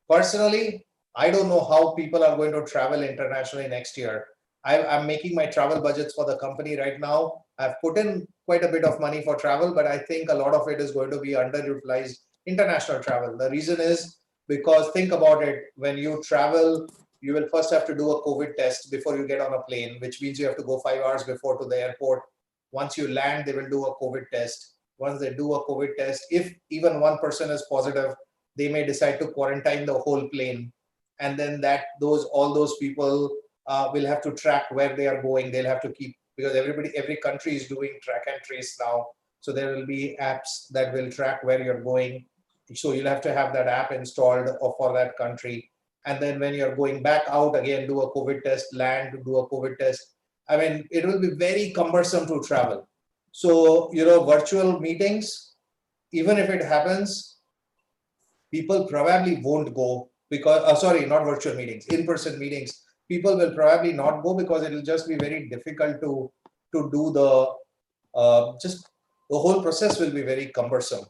Personally, I don't know how people are going to travel internationally next year. I'm making my travel budgets for the company right now. I've put in quite a bit of money for travel, but I think a lot of it is going to be underutilized international travel. The reason is because think about it, when you travel, you will first have to do a COVID test before you get on a plane, which means you have to go 5 hours before to the airport. Once you land, they will do a COVID test. Once they do a COVID test, if even one person is positive, they may decide to quarantine the whole plane. And then all those people will have to track where they are going. They'll have to keep, because every country is doing track and trace now. So there will be apps that will track where you're going. So you'll have to have that app installed for that country. And then when you're going back out again, do a COVID test, land, do a COVID test. I mean, it will be very cumbersome to travel. So, virtual meetings, even if it happens, people probably won't go because, sorry, not virtual meetings, in-person meetings. People will probably not go because it will just be very difficult to do just the whole process will be very cumbersome.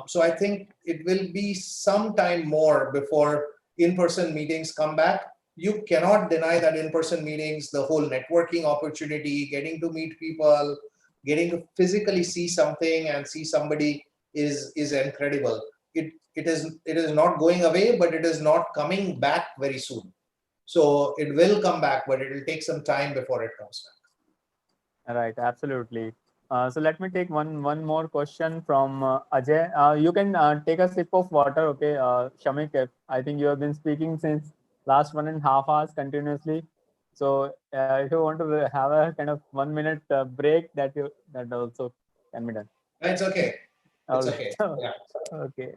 So I think it will be some time more before in-person meetings come back. You cannot deny that in-person meetings, the whole networking opportunity, getting to meet people, getting to physically see something and see somebody is incredible. It is not going away, but it is not coming back very soon. So it will come back, but it will take some time before it comes back. Right, absolutely. So let me take one more question from Ajay. You can take a sip of water, okay, Shamik. I think you have been speaking since last 1.5 hours continuously. So if you want to have a kind of 1 minute break, that also can be done. It's okay. It's okay. Yeah. Okay.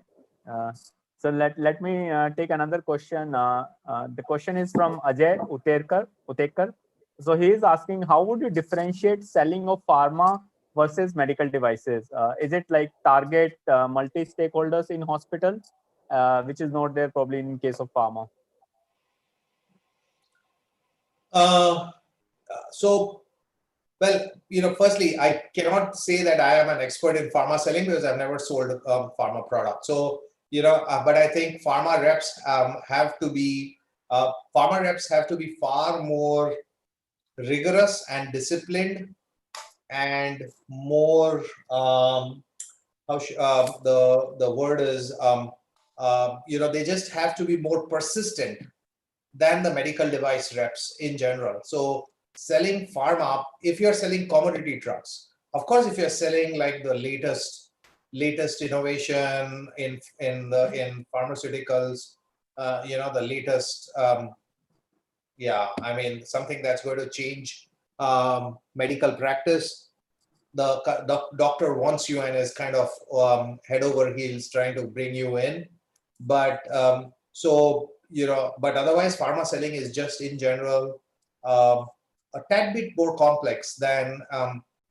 Uh, so let me take another question. The question is from Ajay Utekar. So he is asking, how would you differentiate selling of pharma versus medical devices? Is it like target multi-stakeholders in hospital, which is not there probably in case of pharma? Well, firstly, I cannot say that I am an expert in pharma selling because I've never sold a pharma product. So, but I think pharma reps have to be far more rigorous and disciplined and more, the word is, they just have to be more persistent than the medical device reps in general. So selling pharma, if you're selling commodity drugs, of course, if you're selling like the latest innovation in pharmaceuticals, the latest, I mean, something that's going to change medical practice. The doctor wants you and is kind of head over heels trying to bring you in. But but otherwise, pharma selling is just in general a tad bit more complex than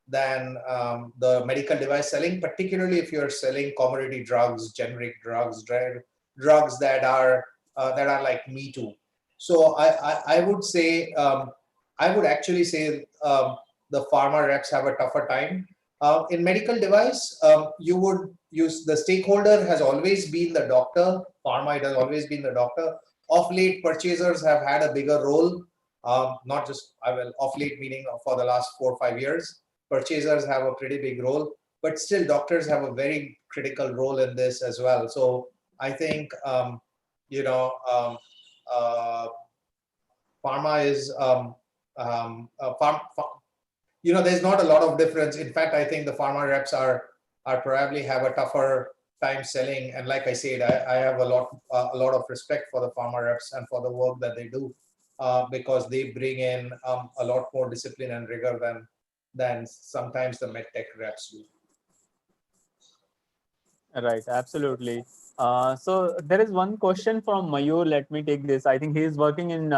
the medical device selling, particularly if you're selling commodity drugs, generic drugs, drugs that are like me too. So I would say I would actually say the pharma reps have a tougher time. In medical device, you would use the stakeholder has always been the doctor. Pharma, it has always been the doctor. Of late, purchasers have had a bigger role. Not just off late meaning for the last 4 or 5 years. Purchasers have a pretty big role, but still doctors have a very critical role in this as well. So I think you know pharma is there's not a lot of difference. In fact, I think the pharma reps are probably have a tougher time selling. And like I said, I have a lot of respect for the pharma reps and for the work that they do, because they bring in a lot more discipline and rigor than sometimes the medtech reps do. Right, absolutely. So there is one question from Mayur. Let me take this. I think he is working in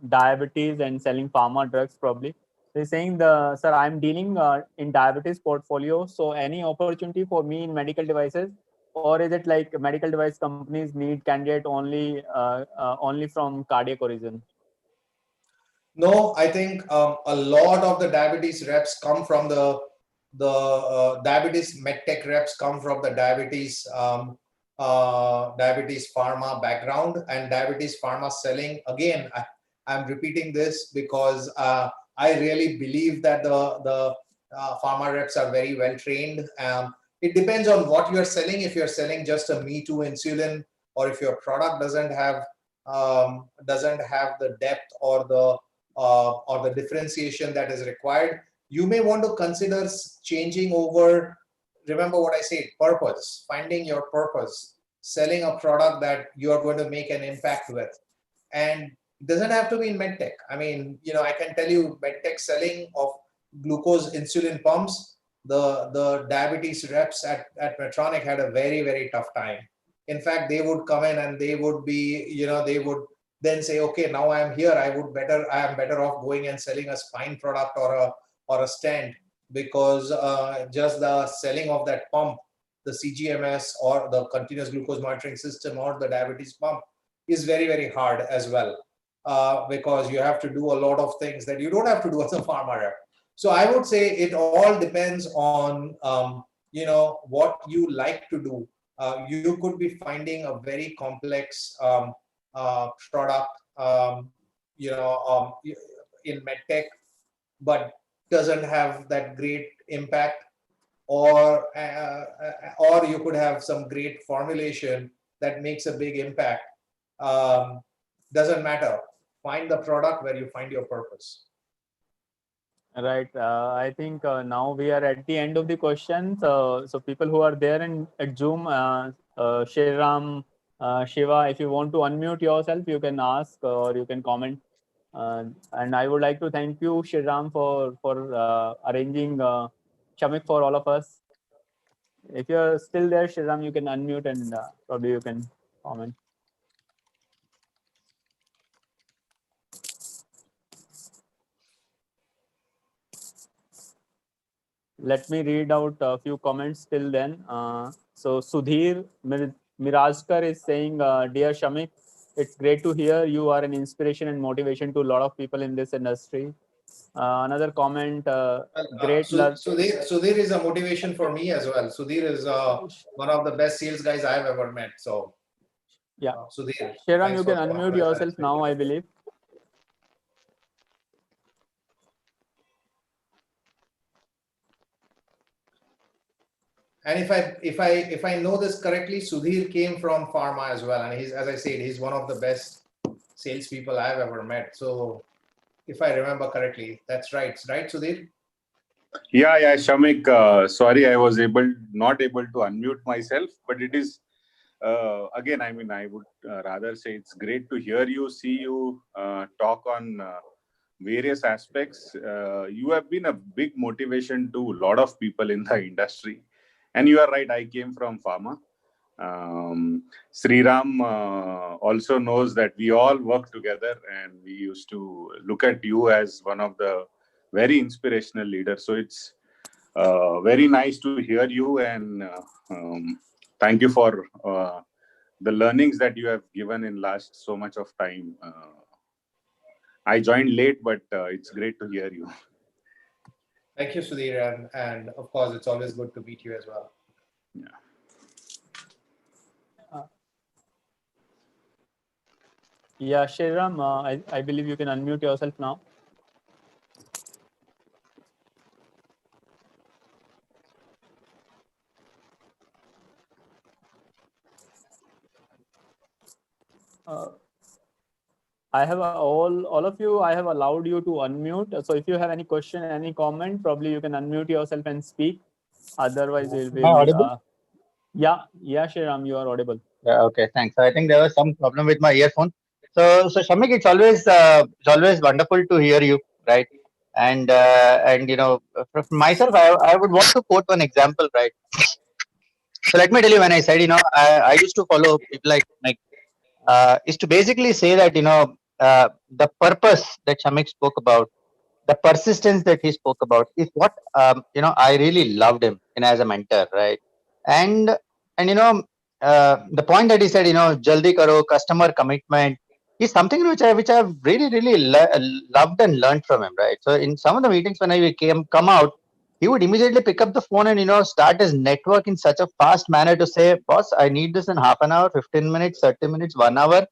diabetes and selling pharma drugs probably. He's saying, sir, I'm dealing in diabetes portfolio. So any opportunity for me in medical devices, or is it like medical device companies need candidate only from cardiac origin? No, I think a lot of the diabetes reps come from the diabetes medtech reps come from the diabetes pharma background, and diabetes pharma selling. Again, I'm repeating this because I really believe that the pharma reps are very well trained. It depends on what you're selling. If you're selling just a me too insulin, or if your product doesn't have the depth or the differentiation that is required, you may want to consider changing over. Remember what I said, purpose, finding your purpose, selling a product that you are going to make an impact with. And it doesn't have to be in medtech. I mean, I can tell you medtech selling of glucose insulin pumps, the diabetes reps at Medtronic had a very, very tough time. In fact, they would come in and they would be, they would then say, okay, now I'm here. I am better off going and selling a spine product or a stent, because just the selling of that pump, the CGMS or the continuous glucose monitoring system or the diabetes pump is very, very hard as well, because you have to do a lot of things that you don't have to do as a pharma rep. So I would say it all depends on what you like to do. You could be finding a very complex product, in medtech, but doesn't have that great impact, or you could have some great formulation that makes a big impact. Doesn't matter. Find the product where you find your purpose. Right. I think now we are at the end of the questions. So people who are there at Zoom, Shriram, Shiva, if you want to unmute yourself, you can ask or you can comment. And I would like to thank you, Shriram, for arranging Shamik for all of us. If you're still there, Shriram, you can unmute and probably you can comment. Let me read out a few comments till then. So Sudhir Mirajkar is saying, dear Shamik, it's great to hear you are an inspiration and motivation to a lot of people in this industry. Another comment, great luck. Sudhir is a motivation for me as well. Sudhir is one of the best sales guys I've ever met. So yeah, Sudhir, Sharon, you can unmute yourself now, I believe. And if I know this correctly, Sudhir came from pharma as well, and as I said, he's one of the best salespeople I've ever met. So if I remember correctly, that's right, Sudhir? Yeah, Shamik. Sorry, I was not able to unmute myself, but it is again. I mean, I would rather say it's great to hear you, see you, talk on various aspects. You have been a big motivation to a lot of people in the industry. And you are right, I came from pharma. Sriram also knows that we all work together, and we used to look at you as one of the very inspirational leaders. So it's very nice to hear you, and thank you for the learnings that you have given in last so much of time. I joined late, but it's great to hear you. Thank you, Sudhir, and of course, it's always good to meet you as well. Yeah. Yeah, Shriram, I believe you can unmute yourself now. I have all of you. I have allowed you to unmute. So if you have any question, any comment, probably you can unmute yourself and speak. Otherwise, we Am I will. audible? Yeah, Shriram, you are audible. Yeah, okay, thanks. I think there was some problem with my earphone. So Shamik, it's always wonderful to hear you, right? And you know, for myself, I would want to quote one example, right? So let me tell you, when I said, you know, I used to follow people like is to basically say that, you know, the purpose that Shamik spoke about, the persistence that he spoke about is what you know, I really loved him in as a mentor, right? And you know, the point that he said, you know, jaldi karo, customer commitment, is something which I've really loved and learned from him, right? So in some of the meetings when I come out, he would immediately pick up the phone and, you know, start his network in such a fast manner to say, boss, I need this in half an hour, 15 minutes, 30 minutes, 1 hour,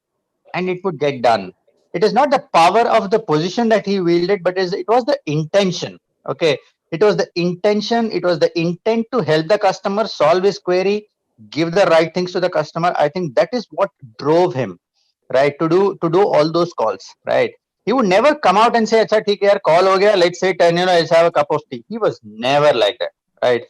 and it would get done. It is not the power of the position that he wielded, but it was the intention. Okay. It was the intention, it was the intent to help the customer solve his query, give the right things to the customer. I think that is what drove him, right, to do all those calls, right? He would never come out and say, "Acha, theek hai yaar, call ho gaya, let's sit and, you know, let's have a cup of tea." He was never like that, right?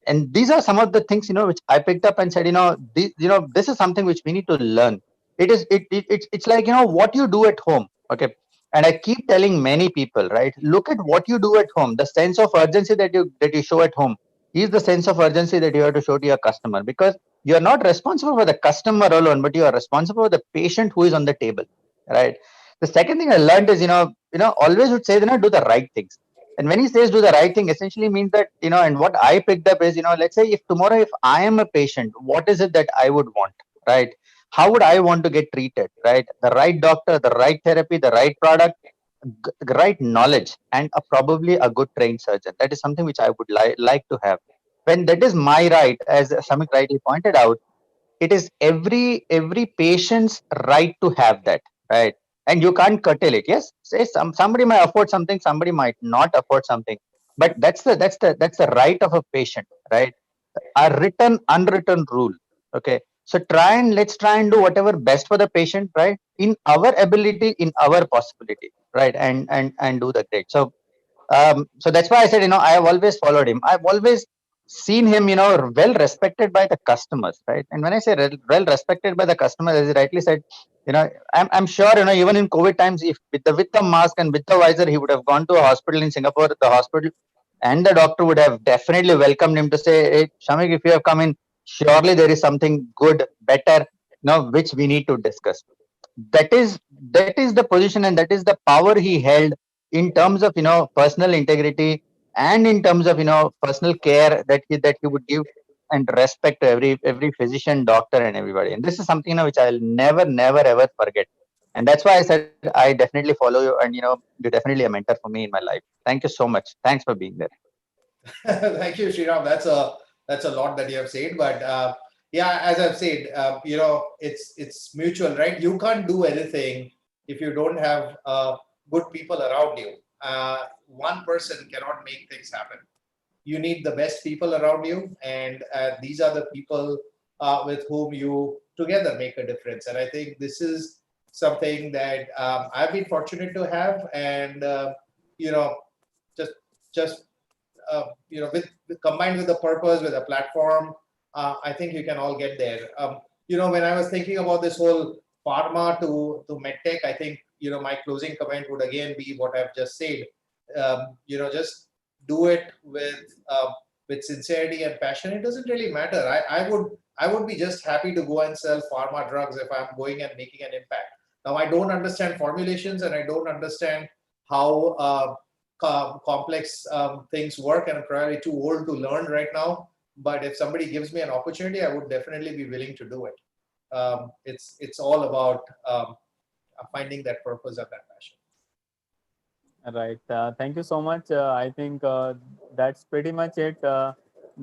And these are some of the things, you know, which I picked up and said, you know, this is something which we need to learn. It's like, you know, what you do at home. Okay. And I keep telling many people, right, look at what you do at home. The sense of urgency that you show at home is the sense of urgency that you have to show to your customer, because you are not responsible for the customer alone, but you are responsible for the patient who is on the table, right? The second thing I learned is, always would say, you know, do the right things. And when he says do the right thing, essentially means that, you know, and what I picked up is, you know, let's say if tomorrow, if I am a patient, what is it that I would want, right? How would I want to get treated, right? The right doctor, the right therapy, the right product, right knowledge, and probably a good trained surgeon. That is something which I would like to have. When that is my right, as Shamik rightly pointed out, it is every patient's right to have that, right? And you can't curtail it. Yes, say somebody might afford something, somebody might not afford something, but that's the right of a patient, right? A written unwritten rule. Okay, so let's try and do whatever best for the patient, right, in our ability, in our possibility, right? And do the great. So that's why I said, you know, I have always followed him. I've always seen him, you know, well respected by the customers, right? And when I say well respected by the customers, as he rightly said, you know, I'm sure, you know, even in COVID times, if with the mask and with the visor, he would have gone to a hospital in Singapore, the hospital, and the doctor would have definitely welcomed him to say, "Hey, Shamik, if you have come in, surely there is something good, better, you know, which we need to discuss." That is the position, and that is the power he held in terms of, you know, personal integrity, and in terms of, you know, personal care that he would give, and respect to every physician, doctor, and everybody. And this is something, you know, which I'll never ever forget. And that's why I said I definitely follow you, and, you know, you're definitely a mentor for me in my life. Thank you so much. Thanks for being there. Thank you, Sriram. That's a lot that you have said, but yeah, as I've said, it's mutual, right? You can't do anything if you don't have good people around you. One person cannot make things happen. You need the best people around you, and these are the people with whom you together make a difference. And I think this is something that I've been fortunate to have, and you know, just just combined with the purpose, with a platform, I think you can all get there. When I was thinking about this whole pharma to medtech, I think my closing comment would again be what I've just said. Just do it with sincerity and passion. It doesn't really matter. I would be just happy to go and sell pharma drugs if I'm going and making an impact. Now, I don't understand formulations, and I don't understand how complex things work, and I'm probably too old to learn right now. But if somebody gives me an opportunity, I would definitely be willing to do it. It's all about finding that purpose and that passion. Right. Thank you so much. I think that's pretty much it,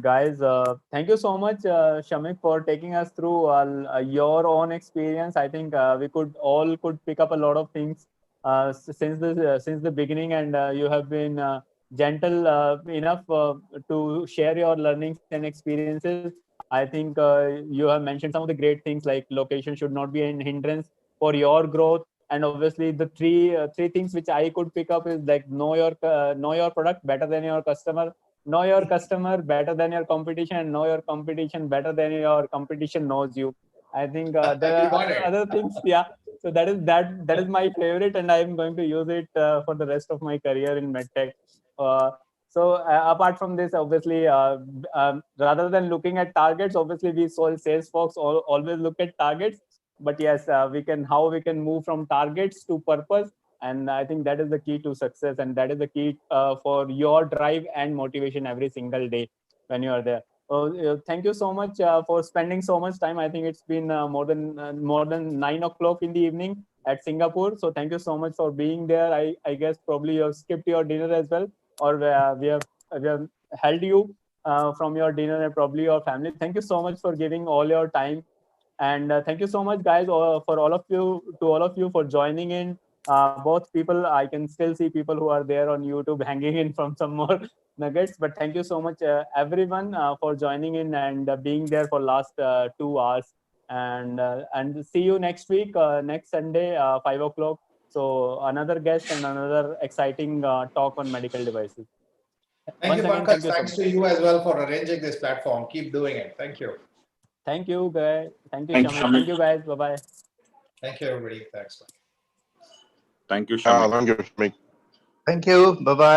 guys. Thank you so much, Shamik, for taking us through your own experience. I think we could pick up a lot of things since the beginning, and you have been gentle enough to share your learnings and experiences. I think you have mentioned some of the great things, like location should not be an hindrance for your growth. And obviously the three things which I could pick up is like know your product better than your customer, know your customer better than your competition, and know your competition better than your competition knows you. I think there You are got it. other things, yeah. So that is my favorite, and I'm going to use it for the rest of my career in medtech. Apart from this, obviously, rather than looking at targets, obviously we sales folks always look at targets. But yes, how we can move from targets to purpose, and I think that is the key to success, and that is the key for your drive and motivation every single day when you are there. Thank you so much for spending so much time. I think it's been more than 9 o'clock in the evening at Singapore. So thank you so much for being there. I guess probably you have skipped your dinner as well, or we have held you from your dinner and probably your family. Thank you so much for giving all your time, and thank you so much, guys, for all of you for joining in. Both people, I can still see people who are there on YouTube hanging in from some more nuggets. But thank you so much, everyone, for joining in and being there for last 2 hours. And see you next week, next Sunday, 5 o'clock. So another guest and another exciting talk on medical devices. Thank you, Once again, Pankaj. thank you so Thanks much. to you as well for arranging this platform. Keep doing it. Thank you. Thank you, guys. Thank you, Thank you, Shamik. Shamik. Thank you, guys. Bye bye. Thank you, everybody. Thanks. Thank you, Yeah, Shamik. thank you, Shamik. Thank you. Bye bye.